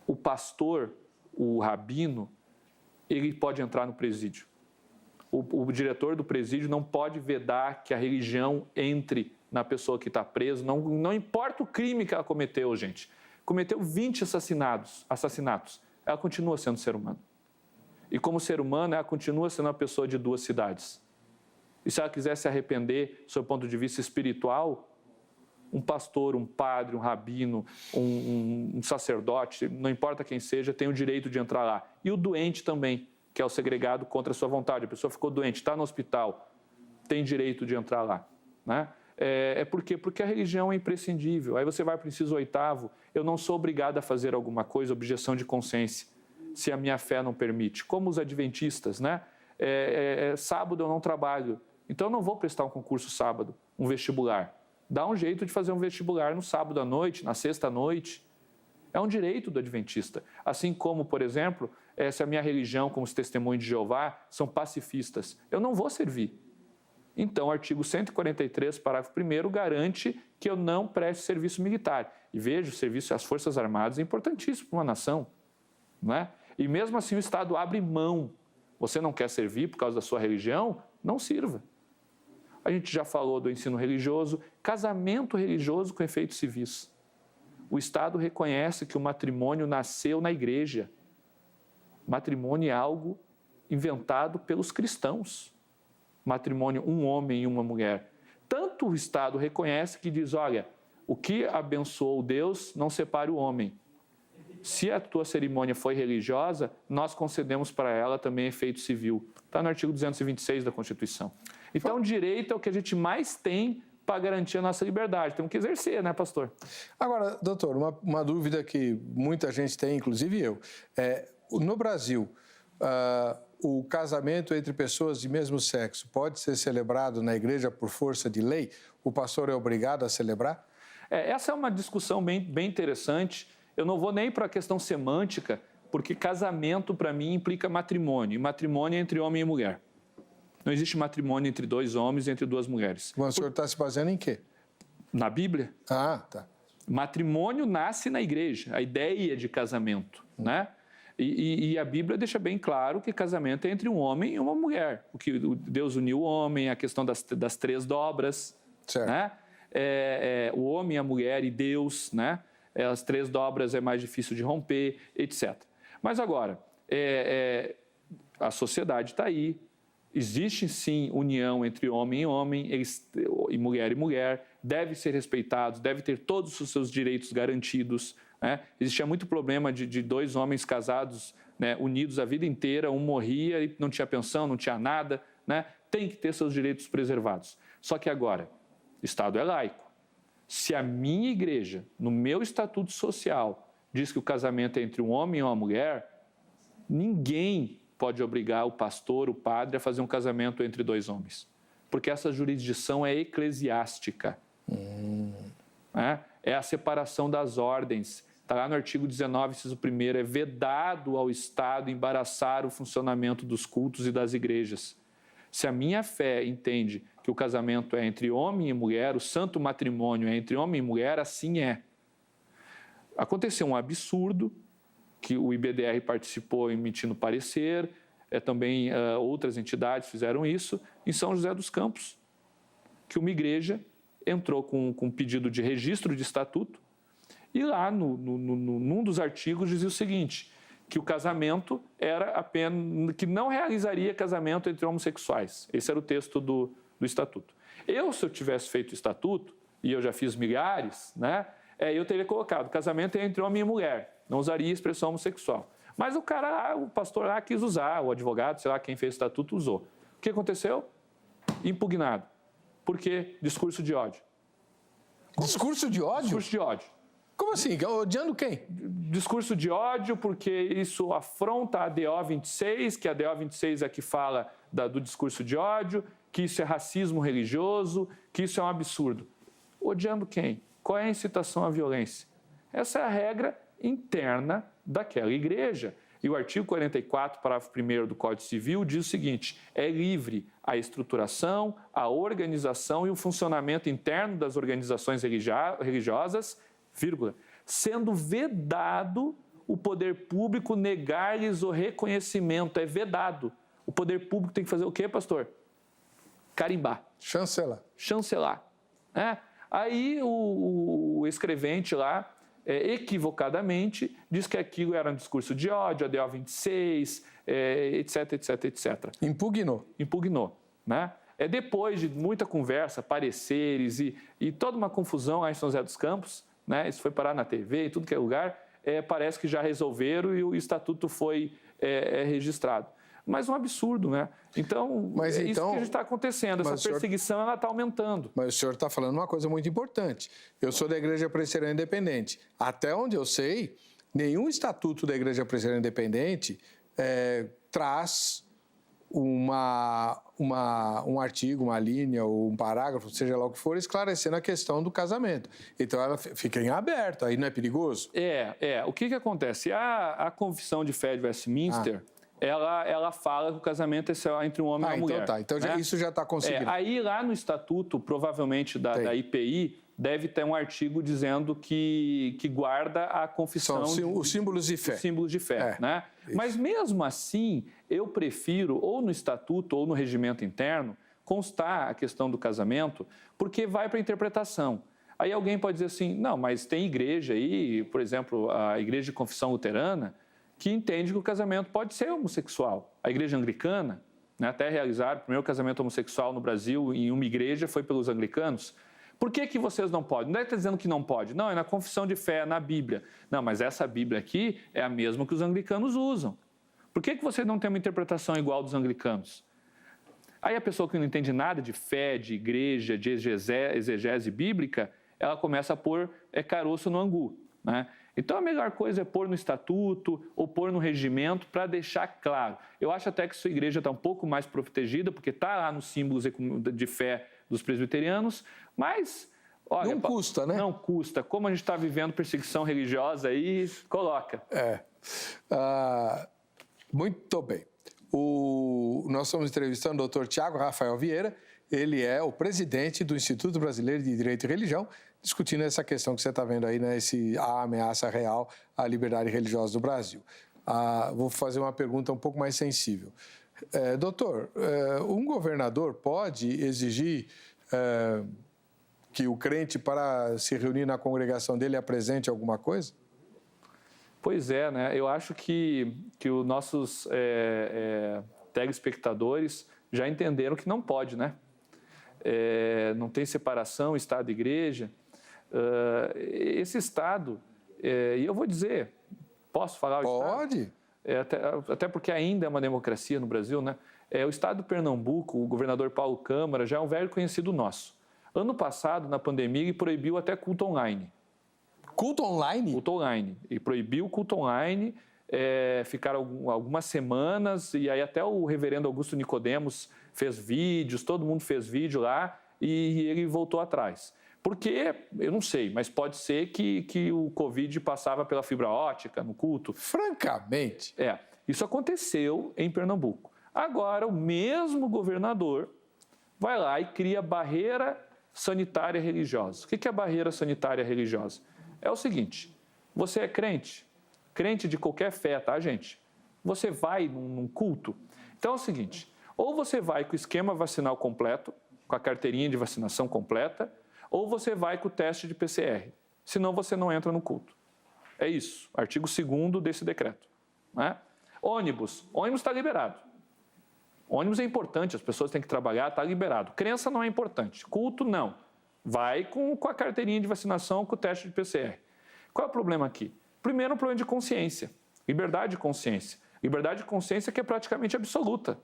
O pastor, o rabino, ele pode entrar no presídio. O diretor do presídio não pode vedar que a religião entre na pessoa que está presa, não importa o crime que ela cometeu, gente. Cometeu 20 assassinatos, ela continua sendo ser humano. E como ser humano, ela continua sendo uma pessoa de 2 cidades. E se ela quiser se arrepender, do ponto de vista espiritual, um pastor, um padre, um rabino, um sacerdote, não importa quem seja, tem o direito de entrar lá. E o doente também, que é o segregado contra a sua vontade. A pessoa ficou doente, está no hospital, tem direito de entrar lá, né? Por quê? Porque a religião é imprescindível. Aí você vai para o inciso 8º, eu não sou obrigado a fazer alguma coisa, objeção de consciência, se a minha fé não permite. Como os adventistas, né? Sábado eu não trabalho, então eu não vou prestar um concurso sábado, um vestibular. Dá um jeito de fazer um vestibular no sábado à noite, na sexta à noite. É um direito do adventista. Assim como, por exemplo, se a minha religião, como os testemunhos de Jeová, são pacifistas, eu não vou servir. Então, o artigo 143, parágrafo 1º, garante que eu não preste serviço militar. E veja, o serviço às Forças Armadas é importantíssimo para uma nação, não é? E mesmo assim o Estado abre mão. Você não quer servir por causa da sua religião? Não sirva. A gente já falou do ensino religioso, casamento religioso com efeitos civis. O Estado reconhece que o matrimônio nasceu na igreja. Matrimônio é algo inventado pelos cristãos. Matrimônio, um homem e uma mulher. Tanto o Estado reconhece que diz, olha, o que abençoou Deus não separe o homem. Se a tua cerimônia foi religiosa, nós concedemos para ela também efeito civil. Está no artigo 226 da Constituição. Então, o direito é o que a gente mais tem para garantir a nossa liberdade. Temos que exercer, né, pastor? Agora, doutor, uma dúvida que muita gente tem, inclusive eu. No Brasil, o casamento entre pessoas de mesmo sexo pode ser celebrado na igreja por força de lei? O pastor é obrigado a celebrar? Essa é uma discussão bem interessante. Eu não vou nem para a questão semântica, porque casamento, para mim, implica matrimônio. E matrimônio é entre homem e mulher. Não existe matrimônio entre 2 homens e entre 2 mulheres. O senhor está se baseando em quê? Na Bíblia. Ah, tá. Matrimônio nasce na igreja, a ideia de casamento, né? E a Bíblia deixa bem claro que casamento é entre um homem e uma mulher. O que Deus uniu o homem, a questão das 3 dobras, certo, né? O homem, a mulher e Deus, né? As 3 dobras é mais difícil de romper, etc. Mas agora, a sociedade está aí. Existe, sim, união entre homem e homem, e mulher, deve ser respeitados, deve ter todos os seus direitos garantidos, né? Existia muito problema de 2 homens casados, né, unidos a vida inteira, um morria e não tinha pensão, não tinha nada, né? Tem que ter seus direitos preservados. Só que agora, o Estado é laico. Se a minha igreja, no meu estatuto social, diz que o casamento é entre um homem e uma mulher, ninguém pode obrigar o pastor, o padre, a fazer um casamento entre 2 homens. Porque essa jurisdição é eclesiástica. É a separação das ordens. Está lá no artigo 19, inciso 1º, é vedado ao Estado embaraçar o funcionamento dos cultos e das igrejas. Se a minha fé entende que o casamento é entre homem e mulher, o santo matrimônio é entre homem e mulher, assim é. Aconteceu um absurdo, que o IBDR participou emitindo parecer, também outras entidades fizeram isso, em São José dos Campos, que uma igreja entrou com um pedido de registro de estatuto, e lá, num dos artigos, dizia o seguinte, que o casamento era apenas, que não realizaria casamento entre homossexuais. Esse era o texto do estatuto. Se eu tivesse feito o estatuto, e eu já fiz milhares, né, eu teria colocado casamento entre homem e mulher, não usaria a expressão homossexual. Mas o pastor lá quis usar, o advogado, sei lá, quem fez o estatuto usou. O que aconteceu? impugnado. Por quê? Discurso de ódio. Discurso de ódio? Discurso de ódio. Como assim? Odiando quem? Discurso de ódio, porque isso afronta a DO 26, que a DO 26 é que fala do discurso de ódio, que isso é racismo religioso, que isso é um absurdo. Odiando quem? Qual é a incitação à violência? Essa é a regra interna daquela igreja. E o artigo 44, parágrafo 1º do Código Civil diz o seguinte: é livre a estruturação, a organização e o funcionamento interno das organizações religiosas, vírgula, sendo vedado o poder público negar-lhes o reconhecimento. É vedado. O poder público tem que fazer o quê, pastor? Carimbar. Chancelar. Aí o escrevente lá, equivocadamente, diz que aquilo era um discurso de ódio, a DO 26, etc, etc, etc. Impugnou, né? Depois de muita conversa, pareceres e toda uma confusão lá em São José dos Campos, né? Isso foi parar na TV, em tudo que é lugar, parece que já resolveram e o estatuto foi registrado. Mas um absurdo, né? Então, isso que está acontecendo. Essa perseguição ela está aumentando. Mas o senhor está falando uma coisa muito importante. Eu sou da Igreja Presbiteriana Independente. Até onde eu sei, nenhum estatuto da Igreja Presbiteriana Independente traz um artigo, uma linha ou um parágrafo, seja lá o que for, esclarecendo a questão do casamento. Então, ela fica em aberto. Aí não é perigoso? O que acontece? A Confissão de Fé de Westminster... Ela fala que o casamento é entre um homem e uma mulher. Então, né? Isso já está conseguido. Aí lá no estatuto, provavelmente da IPI, deve ter um artigo dizendo que guarda a confissão... São os símbolos de fé. Os símbolos de fé, né? Mas mesmo assim, eu prefiro, ou no estatuto ou no regimento interno, constar a questão do casamento, porque vai para a interpretação. Aí alguém pode dizer assim, não, mas tem igreja aí, por exemplo, a Igreja de Confissão Luterana, que entende que o casamento pode ser homossexual. A Igreja Anglicana, né, até realizar o primeiro casamento homossexual no Brasil em uma igreja foi pelos anglicanos. Por que vocês não podem? Não está dizendo que não pode. Não, é na confissão de fé, é na Bíblia. Não, mas essa Bíblia aqui é a mesma que os anglicanos usam. Por que você não tem uma interpretação igual dos anglicanos? Aí a pessoa que não entende nada de fé, de igreja, de exegese bíblica, ela começa a pôr caroço no angu, né? Então, a melhor coisa é pôr no estatuto ou pôr no regimento para deixar claro. Eu acho até que sua igreja está um pouco mais protegida, porque está lá nos símbolos de fé dos presbiterianos, mas... Olha, não custa, né? Não custa. Como a gente está vivendo perseguição religiosa aí, coloca. Muito bem. Nós estamos entrevistando o Dr. Tiago Rafael Vieira. Ele é o presidente do Instituto Brasileiro de Direito e Religião, discutindo essa questão que você está vendo aí, né, a ameaça real à liberdade religiosa do Brasil. Vou fazer uma pergunta um pouco mais sensível. Doutor, um governador pode exigir que o crente, para se reunir na congregação dele, apresente alguma coisa? Pois é, né? Eu acho que os nossos telespectadores já entenderam que não pode, né? Não tem separação Estado e Igreja. Esse Estado, e eu vou dizer, posso falar o Pode. Estado? Até porque ainda é uma democracia no Brasil, né? O Estado do Pernambuco, o governador Paulo Câmara, já é um velho conhecido nosso. Ano passado, na pandemia, ele proibiu até culto online. Culto online? Culto online. E proibiu o culto online, ficaram algumas semanas, e aí até o reverendo Augusto Nicodemos fez vídeos, todo mundo fez vídeo lá, e ele voltou atrás. Porque, eu não sei, mas pode ser que o Covid passava pela fibra ótica no culto. Francamente. Isso aconteceu em Pernambuco. Agora, o mesmo governador vai lá e cria barreira sanitária religiosa. O que é a barreira sanitária religiosa? É o seguinte, você é crente de qualquer fé, tá, gente? Você vai num culto. Então é o seguinte, ou você vai com o esquema vacinal completo, com a carteirinha de vacinação completa, ou você vai com o teste de PCR. Senão você não entra no culto. É isso, artigo 2º desse decreto, né? Ônibus está liberado. Ônibus é importante, as pessoas têm que trabalhar, está liberado. Crença não é importante, culto não. Vai com a carteirinha de vacinação, com o teste de PCR. Qual é o problema aqui? Primeiro, um problema de consciência, liberdade de consciência. Liberdade de consciência que é praticamente absoluta.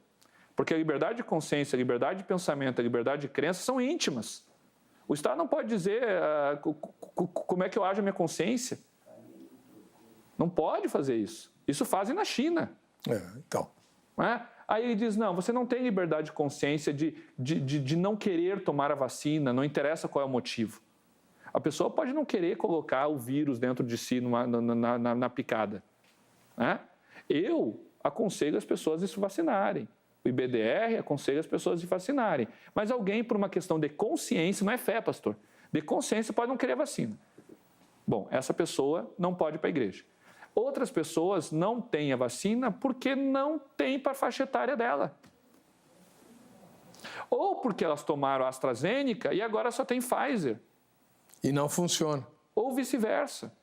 Porque a liberdade de consciência, a liberdade de pensamento, a liberdade de crença são íntimas. O Estado não pode dizer como é que eu ajo a minha consciência. Não pode fazer isso. Isso fazem na China. Então. Não é? Aí ele diz, não, você não tem liberdade de consciência de não querer tomar a vacina, não interessa qual é o motivo. A pessoa pode não querer colocar o vírus dentro de si na picada. Né? Eu aconselho as pessoas a se vacinarem. O IBDR aconselha as pessoas a se vacinarem. Mas alguém, por uma questão de consciência, não é fé, pastor, de consciência pode não querer vacina. Bom, essa pessoa não pode ir para a igreja. Outras pessoas não têm a vacina porque não tem para a faixa etária dela. Ou porque elas tomaram a AstraZeneca e agora só tem Pfizer. E não funciona. Ou vice-versa.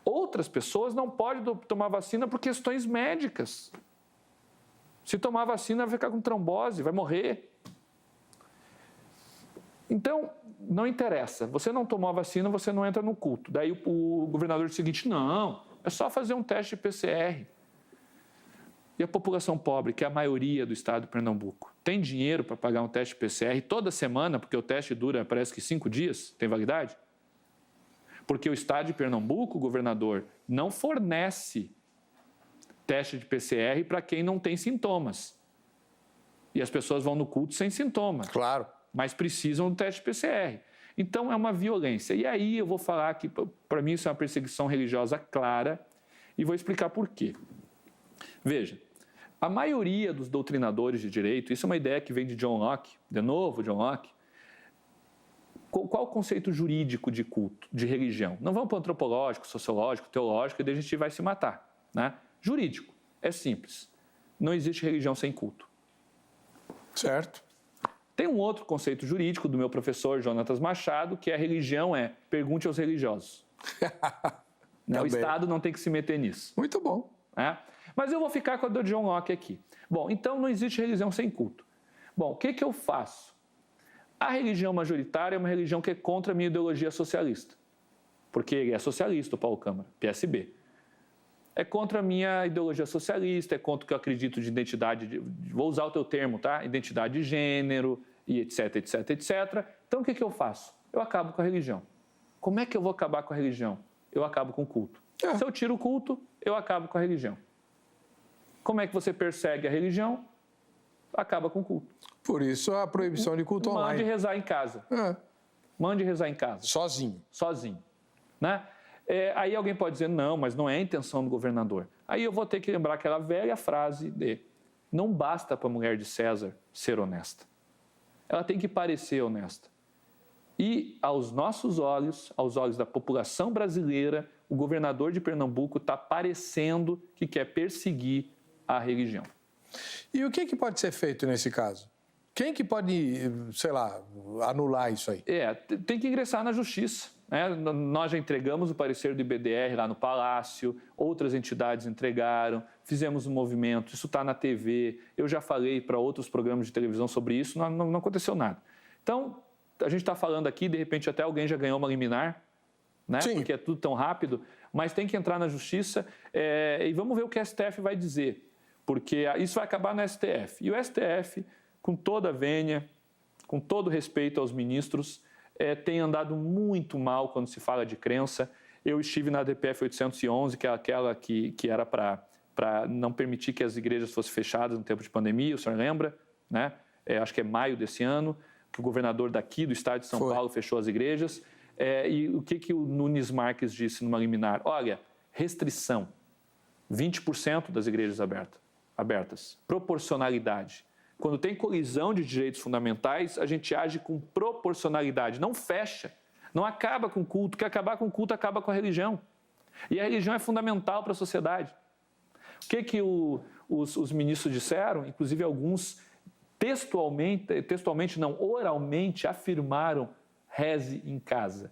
Outras pessoas não podem tomar vacina por questões médicas. Se tomar vacina, vai ficar com trombose, vai morrer. Então, não interessa. Você não tomou a vacina, você não entra no culto. Daí o governador diz o seguinte, não, é só fazer um teste de PCR. E a população pobre, que é a maioria do estado de Pernambuco, tem dinheiro para pagar um teste de PCR toda semana, porque o teste dura, parece que 5 dias, tem validade? Porque o estado de Pernambuco, governador, não fornece teste de PCR para quem não tem sintomas. E as pessoas vão no culto sem sintomas. Claro. Mas precisam do teste de PCR. Então, é uma violência. E aí eu vou falar que, para mim, isso é uma perseguição religiosa clara e vou explicar por quê. Veja, a maioria dos doutrinadores de direito, isso é uma ideia que vem de John Locke, de novo John Locke. Qual o conceito jurídico de culto, de religião? Não vamos para o antropológico, sociológico, teológico, e daí a gente vai se matar, né? Jurídico, é simples. Não existe religião sem culto. Certo. Tem um outro conceito jurídico do meu professor Jonatas Machado, que a religião é pergunte aos religiosos. O Estado não tem que se meter nisso. Muito bom. É? Mas eu vou ficar com a do John Locke aqui. Bom, então não existe religião sem culto. Bom, o que eu faço? A religião majoritária é uma religião que é contra a minha ideologia socialista. Porque ele é socialista, o Paulo Câmara, PSB. É contra a minha ideologia socialista, é contra o que eu acredito de identidade, vou usar o teu termo, tá? Identidade de gênero, e etc, etc, etc. Então, o que eu faço? Eu acabo com a religião. Como é que eu vou acabar com a religião? Eu acabo com o culto. Se eu tiro o culto, eu acabo com a religião. Como é que você persegue a religião? Acaba com o culto. Por isso, a proibição de culto online. Mande rezar em casa. Mande rezar em casa. Sozinho. Sozinho. Né? Aí alguém pode dizer, não, mas não é a intenção do governador. Aí eu vou ter que lembrar aquela velha frase de não basta para a mulher de César ser honesta. Ela tem que parecer honesta. E aos nossos olhos, aos olhos da população brasileira, o governador de Pernambuco está parecendo que quer perseguir a religião. E o que pode ser feito nesse caso? Quem que pode, sei lá, anular isso aí? Tem que ingressar na justiça. Nós já entregamos o parecer do IBDR lá no Palácio, outras entidades entregaram, fizemos um movimento, isso está na TV, eu já falei para outros programas de televisão sobre isso, não aconteceu nada. Então, a gente está falando aqui, de repente até alguém já ganhou uma liminar, né? Porque é tudo tão rápido, mas tem que entrar na justiça e vamos ver o que a STF vai dizer, porque isso vai acabar no STF. E o STF, com toda a vênia, com todo respeito aos ministros, tem andado muito mal quando se fala de crença. Eu estive na DPF 811, que é aquela que era para não permitir que as igrejas fossem fechadas no tempo de pandemia, o senhor lembra? Né? Acho que é maio desse ano, que o governador daqui do estado de São Paulo fechou as igrejas. E o que o Nunes Marques disse numa liminar? Olha, restrição, 20% das igrejas abertas, proporcionalidade. Quando tem colisão de direitos fundamentais, a gente age com proporcionalidade, não fecha, não acaba com o culto, quer acabar com o culto, acaba com a religião. E a religião é fundamental para a sociedade. O que os ministros disseram, inclusive alguns textualmente não, oralmente afirmaram, reze em casa.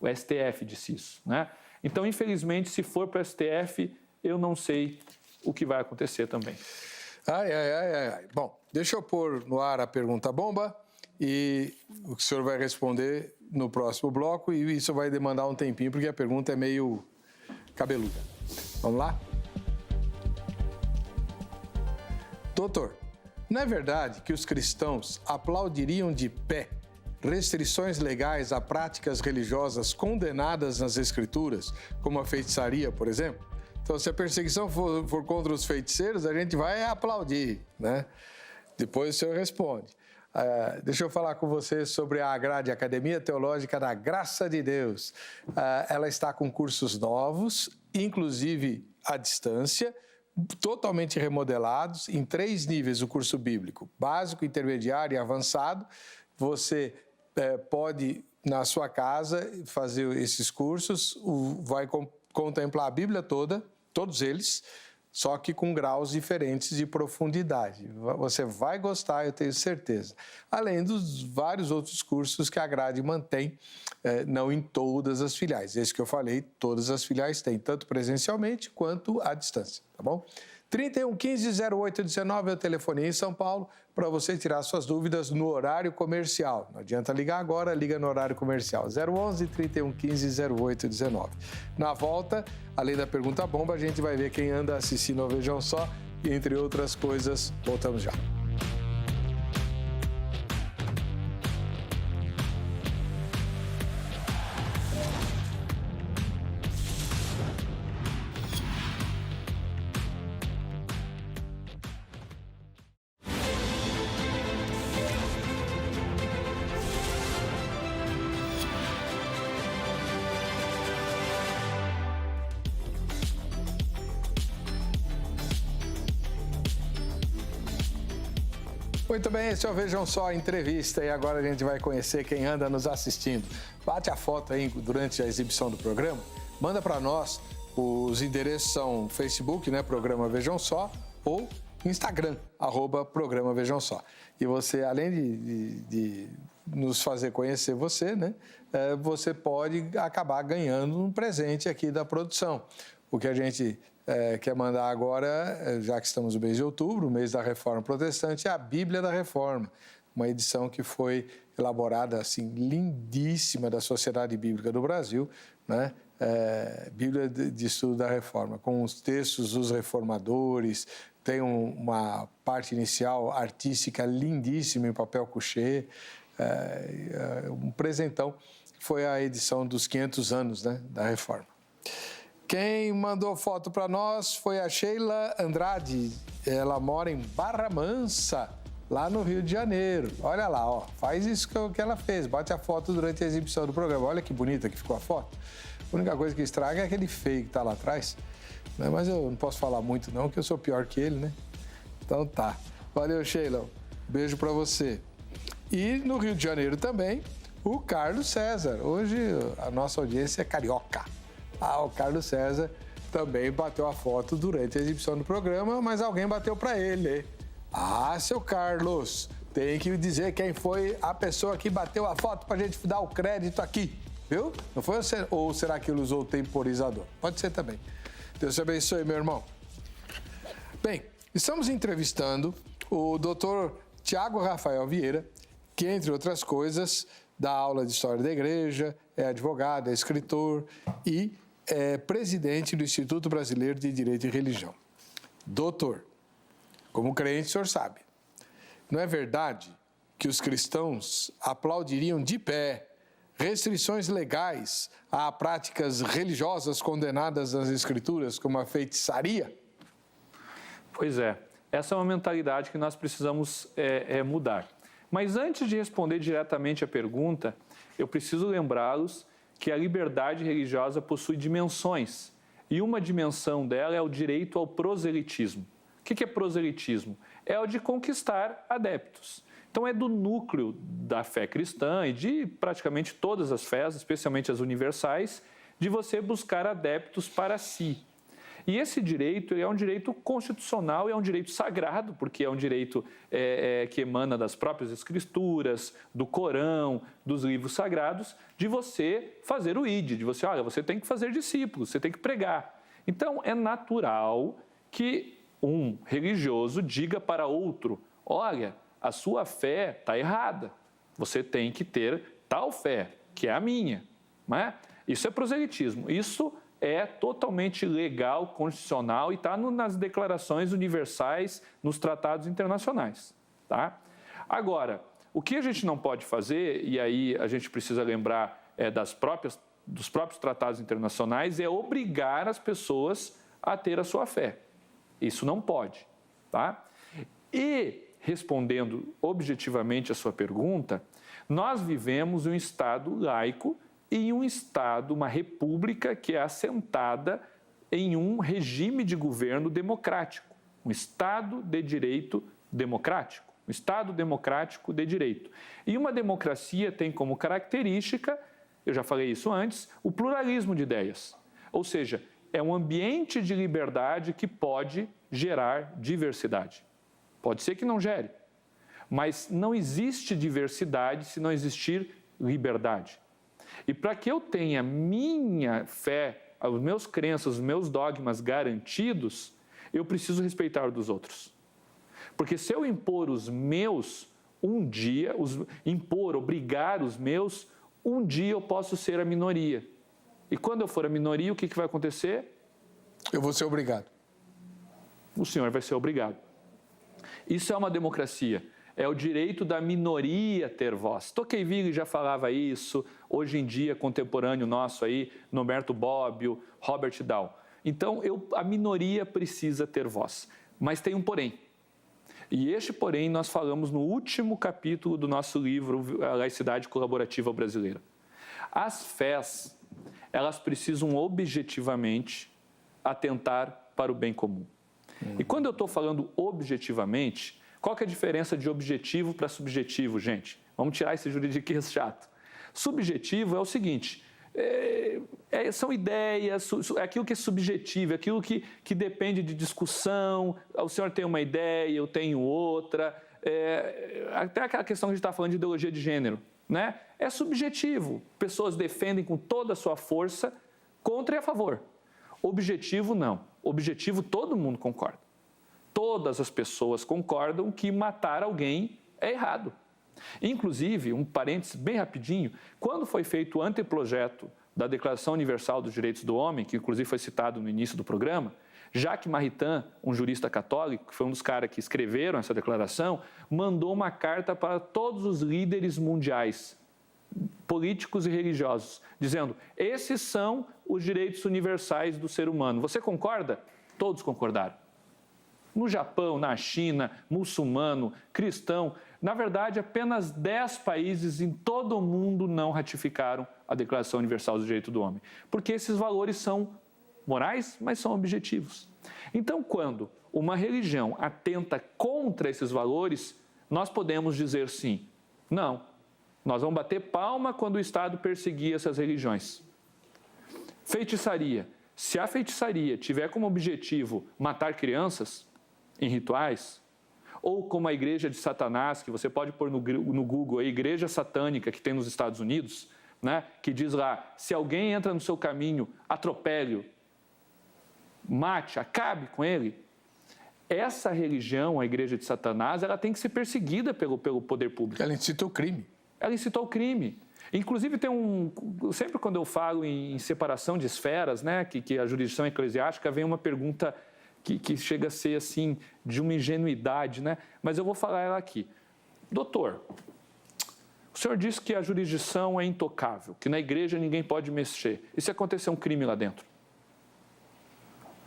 O STF disse isso, né? Então, infelizmente, se for para o STF, eu não sei o que vai acontecer também. Bom, deixa eu pôr no ar a pergunta bomba e o que o senhor vai responder no próximo bloco, e isso vai demandar um tempinho porque a pergunta é meio cabeluda. Vamos lá? Doutor, Não é verdade que os cristãos aplaudiriam de pé restrições legais a práticas religiosas condenadas nas Escrituras, como a feitiçaria, por exemplo? Então, se a perseguição for contra os feiticeiros, a gente vai aplaudir, né? Depois o senhor responde. Deixa eu falar com você sobre a AGRADE, Academia Teológica da Graça de Deus. Ela está com cursos novos, inclusive à distância, totalmente remodelados, em 3 níveis o curso bíblico, básico, intermediário e avançado. Você pode, na sua casa, fazer esses cursos, vai contemplar a Bíblia toda, todos eles, só que com graus diferentes de profundidade. Você vai gostar, eu tenho certeza. Além dos vários outros cursos que a Grade mantém, não em todas as filiais. Esse que eu falei, todas as filiais têm, tanto presencialmente quanto à distância, tá bom? 3115-0819 é o telefone em São Paulo para você tirar suas dúvidas no horário comercial. Não adianta ligar agora, liga no horário comercial. 011-3115-0819. Na volta, além da pergunta bomba, a gente vai ver quem anda assistindo ao Vejam Só e, entre outras coisas, voltamos já. Muito bem, esse é o Vejam Só a entrevista e agora a gente vai conhecer quem anda nos assistindo. Bate a foto aí durante a exibição do programa, manda para nós, os endereços são Facebook, né, Programa Vejam Só, ou Instagram, @Programa Vejam Só. E você, além de nos fazer conhecer você, né, você pode acabar ganhando um presente aqui da produção. O que a gente quer mandar agora, já que estamos no mês de outubro, o mês da Reforma Protestante, é a Bíblia da Reforma, uma edição que foi elaborada, assim, lindíssima da Sociedade Bíblica do Brasil, né? Bíblia de Estudo da Reforma, com os textos dos reformadores, tem uma parte inicial artística lindíssima em papel couché, um presentão, foi a edição dos 500 anos, né, da Reforma. Quem mandou foto para nós foi a Sheila Andrade. Ela mora em Barra Mansa, lá no Rio de Janeiro. Olha lá, ó, faz isso que ela fez. Bate a foto durante a exibição do programa. Olha que bonita que ficou a foto. A única coisa que estraga é aquele feio que está lá atrás. Né? Mas eu não posso falar muito não, que eu sou pior que ele, né? Então tá. Valeu, Sheila. Beijo para você. E no Rio de Janeiro também, o Carlos César. Hoje a nossa audiência é carioca. O Carlos César também bateu a foto durante a exibição do programa, mas alguém bateu para ele. Seu Carlos, tem que dizer quem foi a pessoa que bateu a foto para a gente dar o crédito aqui, viu? Não foi você? Ou será que ele usou o temporizador? Pode ser também. Deus te abençoe, meu irmão. Bem, estamos entrevistando o Dr. Tiago Rafael Vieira, que, entre outras coisas, dá aula de História da Igreja, é advogado, é escritor e é presidente do Instituto Brasileiro de Direito e Religião. Doutor, como crente, o senhor sabe, não é verdade que os cristãos aplaudiriam de pé restrições legais a práticas religiosas condenadas nas Escrituras, como a feitiçaria? Pois é, essa é uma mentalidade que nós precisamos mudar. Mas antes de responder diretamente a pergunta, eu preciso lembrá-los que a liberdade religiosa possui dimensões, e uma dimensão dela é o direito ao proselitismo. O que é proselitismo? É o de conquistar adeptos. Então é do núcleo da fé cristã e de praticamente todas as fés, especialmente as universais, de você buscar adeptos para si. E esse direito é um direito constitucional e é um direito sagrado, porque é um direito que emana das próprias escrituras, do Corão, dos livros sagrados, de você fazer o ID, de você tem que fazer discípulos, você tem que pregar. Então, é natural que um religioso diga para outro, olha, a sua fé está errada, você tem que ter tal fé, que é a minha. Não é? Isso é proselitismo, isso é totalmente legal, constitucional e está nas declarações universais, nos tratados internacionais. tá? Agora, o que a gente não pode fazer, e aí a gente precisa lembrar dos próprios tratados internacionais, é obrigar as pessoas a ter a sua fé. Isso não pode, tá? E, respondendo objetivamente a sua pergunta, nós vivemos um Estado laico e um Estado, uma república que é assentada em um regime de governo democrático, um Estado de direito democrático, um Estado democrático de direito. E uma democracia tem como característica, eu já falei isso antes, o pluralismo de ideias. Ou seja, é um ambiente de liberdade que pode gerar diversidade. Pode ser que não gere, mas não existe diversidade se não existir liberdade. E para que eu tenha minha fé, os meus crenças, os meus dogmas garantidos, eu preciso respeitar os dos outros. Porque se eu impor os meus, um dia, obrigar os meus, um dia eu posso ser a minoria. E quando eu for a minoria, o que vai acontecer? Eu vou ser obrigado. O senhor vai ser obrigado. Isso é uma democracia. É o direito da minoria ter voz. Tocqueville já falava isso, hoje em dia, contemporâneo nosso aí, Norberto Bobbio, Robert Dahl. Então, a minoria precisa ter voz. Mas tem um porém. E este porém nós falamos no último capítulo do nosso livro, A Laicidade Colaborativa Brasileira. As fés, elas precisam objetivamente atentar para o bem comum. E quando eu estou falando objetivamente, qual que é a diferença de objetivo para subjetivo, gente? Vamos tirar esse juridiquês chato. Subjetivo é o seguinte, são ideias, é aquilo que é subjetivo, é aquilo que depende de discussão, o senhor tem uma ideia, eu tenho outra, até aquela questão que a gente está falando de ideologia de gênero, né? É subjetivo, pessoas defendem com toda a sua força contra e a favor. Objetivo, não. Objetivo, todo mundo concorda. Todas as pessoas concordam que matar alguém é errado. Inclusive, um parênteses bem rapidinho, quando foi feito o anteprojeto da Declaração Universal dos Direitos do Homem, que inclusive foi citado no início do programa, Jacques Maritain, um jurista católico, que foi um dos caras que escreveram essa declaração, mandou uma carta para todos os líderes mundiais, políticos e religiosos, dizendo, esses são os direitos universais do ser humano. Você concorda? Todos concordaram. No Japão, na China, muçulmano, cristão, na verdade, apenas 10 países em todo o mundo não ratificaram a Declaração Universal dos Direitos do Homem, porque esses valores são morais, mas são objetivos. Então, quando uma religião atenta contra esses valores, nós podemos dizer sim, não, nós vamos bater palma quando o Estado perseguir essas religiões. Feitiçaria. Se a feitiçaria tiver como objetivo matar crianças em rituais, ou como a igreja de Satanás, que você pode pôr no Google, a igreja satânica que tem nos Estados Unidos, né, que diz lá, se alguém entra no seu caminho, atropele-o, mate, acabe com ele. Essa religião, a igreja de Satanás, ela tem que ser perseguida pelo poder público. Ela incita o crime. Ela incitou o crime. Inclusive, sempre quando eu falo em separação de esferas, né, que a jurisdição eclesiástica, vem uma pergunta que chega a ser assim, de uma ingenuidade, né? Mas eu vou falar ela aqui. Doutor, o senhor disse que a jurisdição é intocável, que na igreja ninguém pode mexer. E se acontecer um crime lá dentro?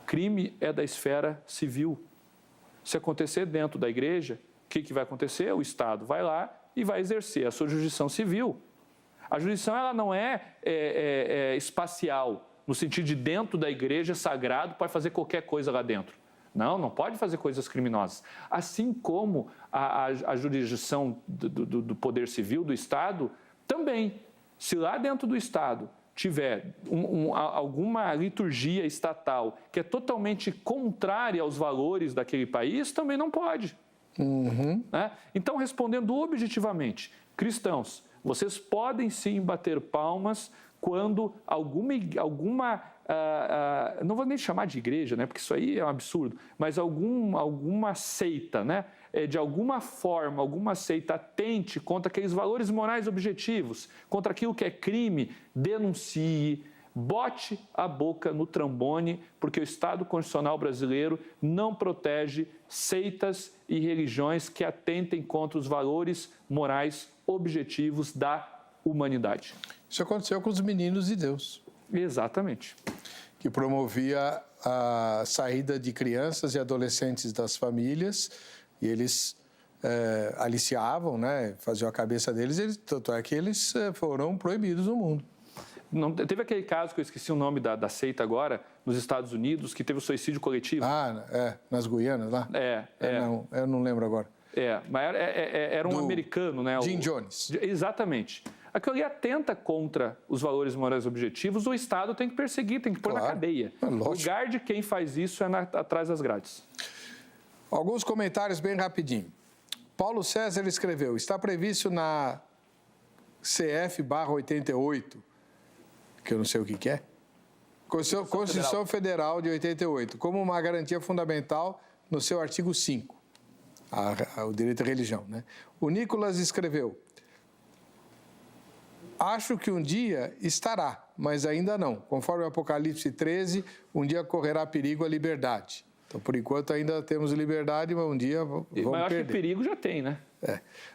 Crime é da esfera civil. Se acontecer dentro da igreja, o que vai acontecer? O Estado vai lá e vai exercer a sua jurisdição civil. A jurisdição ela não é espacial, no sentido de dentro da igreja sagrado pode fazer qualquer coisa lá dentro. Não pode fazer coisas criminosas. Assim como a jurisdição do poder civil, do Estado, também. Se lá dentro do Estado tiver alguma liturgia estatal que é totalmente contrária aos valores daquele país, também não pode. Né? Então, respondendo objetivamente, cristãos, vocês podem sim bater palmas quando não vou nem chamar de igreja, né, porque isso aí é um absurdo, mas alguma seita, né, de alguma forma, alguma seita atente contra aqueles valores morais objetivos, contra aquilo que é crime, denuncie, bote a boca no trombone, porque o Estado Constitucional brasileiro não protege seitas e religiões que atentem contra os valores morais objetivos da humanidade. Isso aconteceu com os meninos de Deus. Exatamente. Que promovia a saída de crianças e adolescentes das famílias, e eles aliciavam, né, faziam a cabeça deles, tanto é que eles foram proibidos no mundo. Não, teve aquele caso que eu esqueci o nome da seita agora, nos Estados Unidos, que teve o suicídio coletivo. Nas Guianas lá? Não, eu não lembro agora. Mas era um americano, né? Jim Jones. Exatamente. Aquilo ali atenta contra os valores morais objetivos, o Estado tem que perseguir, tem que pôr na cadeia. O lugar de quem faz isso é atrás das grades. Alguns comentários bem rapidinho. Paulo César escreveu, está previsto na CF/88, que eu não sei o que é, Constituição Federal de 88, como uma garantia fundamental no seu artigo 5, o direito à religião, né? O Nicolas escreveu, acho que um dia estará, mas ainda não. Conforme o Apocalipse 13, um dia correrá perigo à liberdade. Então, por enquanto, ainda temos liberdade, mas um dia vamos perder. Mas eu acho que perigo já tem, né?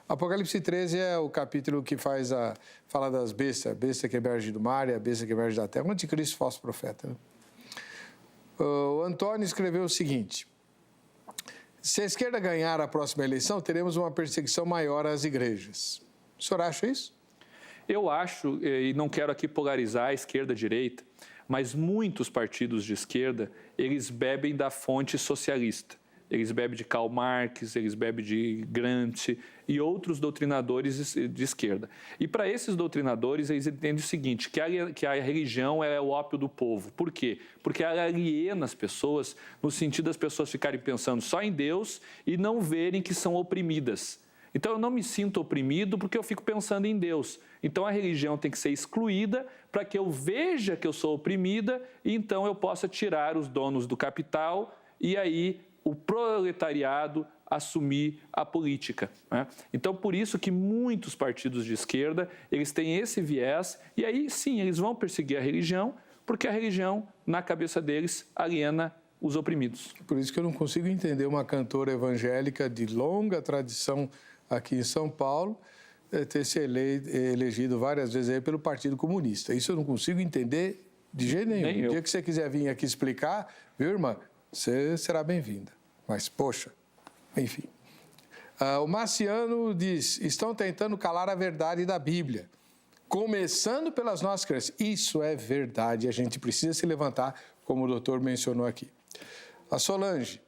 Apocalipse 13 é o capítulo que fala das bestas, a besta que emerge do mar e a besta que emerge da terra. O anticristo falso profeta. Né? O Antônio escreveu o seguinte, se a esquerda ganhar a próxima eleição, teremos uma perseguição maior às igrejas. O senhor acha isso? Eu acho, e não quero aqui polarizar a esquerda e a direita, mas muitos partidos de esquerda, eles bebem da fonte socialista. Eles bebem de Karl Marx, eles bebem de Gramsci e outros doutrinadores de esquerda. E para esses doutrinadores, eles entendem o seguinte, que a religião é o ópio do povo. Por quê? Porque ela aliena as pessoas, no sentido das pessoas ficarem pensando só em Deus e não verem que são oprimidas. Então, eu não me sinto oprimido porque eu fico pensando em Deus. Então, a religião tem que ser excluída para que eu veja que eu sou oprimida e então eu possa tirar os donos do capital e aí o proletariado assumir a política. Né? Então, por isso que muitos partidos de esquerda, eles têm esse viés e aí, sim, eles vão perseguir a religião porque a religião, na cabeça deles, aliena os oprimidos. Por isso que eu não consigo entender uma cantora evangélica de longa tradição aqui em São Paulo, ter se elegido várias vezes aí pelo Partido Comunista. Isso eu não consigo entender de jeito nenhum. No dia que você quiser vir aqui explicar, viu, irmã, você será bem-vinda. Mas, poxa, enfim. O Marciano diz, estão tentando calar a verdade da Bíblia, começando pelas nossas crenças. Isso é verdade, a gente precisa se levantar, como o doutor mencionou aqui. A Solange,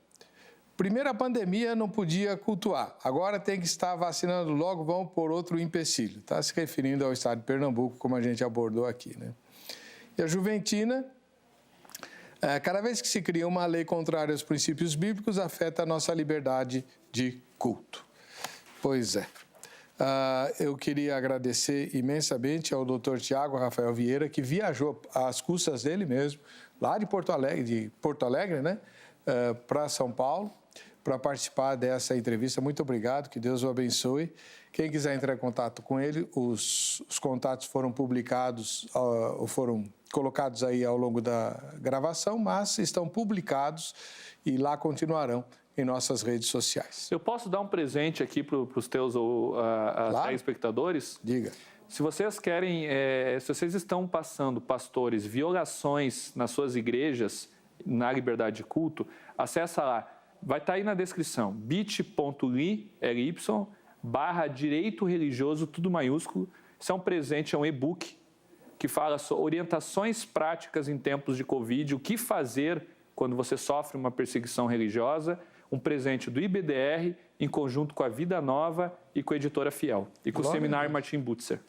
primeira pandemia não podia cultuar, agora tem que estar vacinando logo, vão por outro empecilho. Está se referindo ao estado de Pernambuco, como a gente abordou aqui, né? E a Juventina, cada vez que se cria uma lei contrária aos princípios bíblicos, afeta a nossa liberdade de culto. Pois é. Eu queria agradecer imensamente ao Dr. Tiago Rafael Vieira, que viajou às custas dele mesmo, lá de Porto Alegre, né, para São Paulo, para participar dessa entrevista. Muito obrigado, que Deus o abençoe. Quem quiser entrar em contato com ele, os contatos foram publicados, foram colocados aí ao longo da gravação, mas estão publicados e lá continuarão em nossas redes sociais. Eu posso dar um presente aqui para os teus telespectadores? Diga. Se vocês querem, se vocês estão passando, pastores, violações nas suas igrejas, na liberdade de culto, acessa lá. Vai estar aí na descrição, bit.ly/direito religioso, tudo maiúsculo. Isso é um presente, é um e-book que fala sobre orientações práticas em tempos de Covid, o que fazer quando você sofre uma perseguição religiosa, um presente do IBDR em conjunto com a Vida Nova e com a Editora Fiel e com o Seminário Martin Butzer.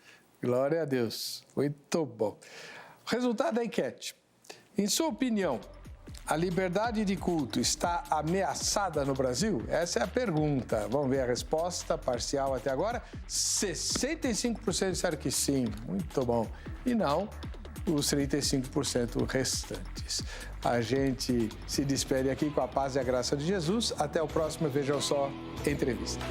Glória a Deus, muito bom. Resultado da enquete. Em sua opinião, a liberdade de culto está ameaçada no Brasil? Essa é a pergunta. Vamos ver a resposta parcial até agora. 65% disseram que sim, muito bom. E não, os 35% restantes. A gente se despede aqui com a paz e a graça de Jesus. Até o próximo Vejam Só Entrevista.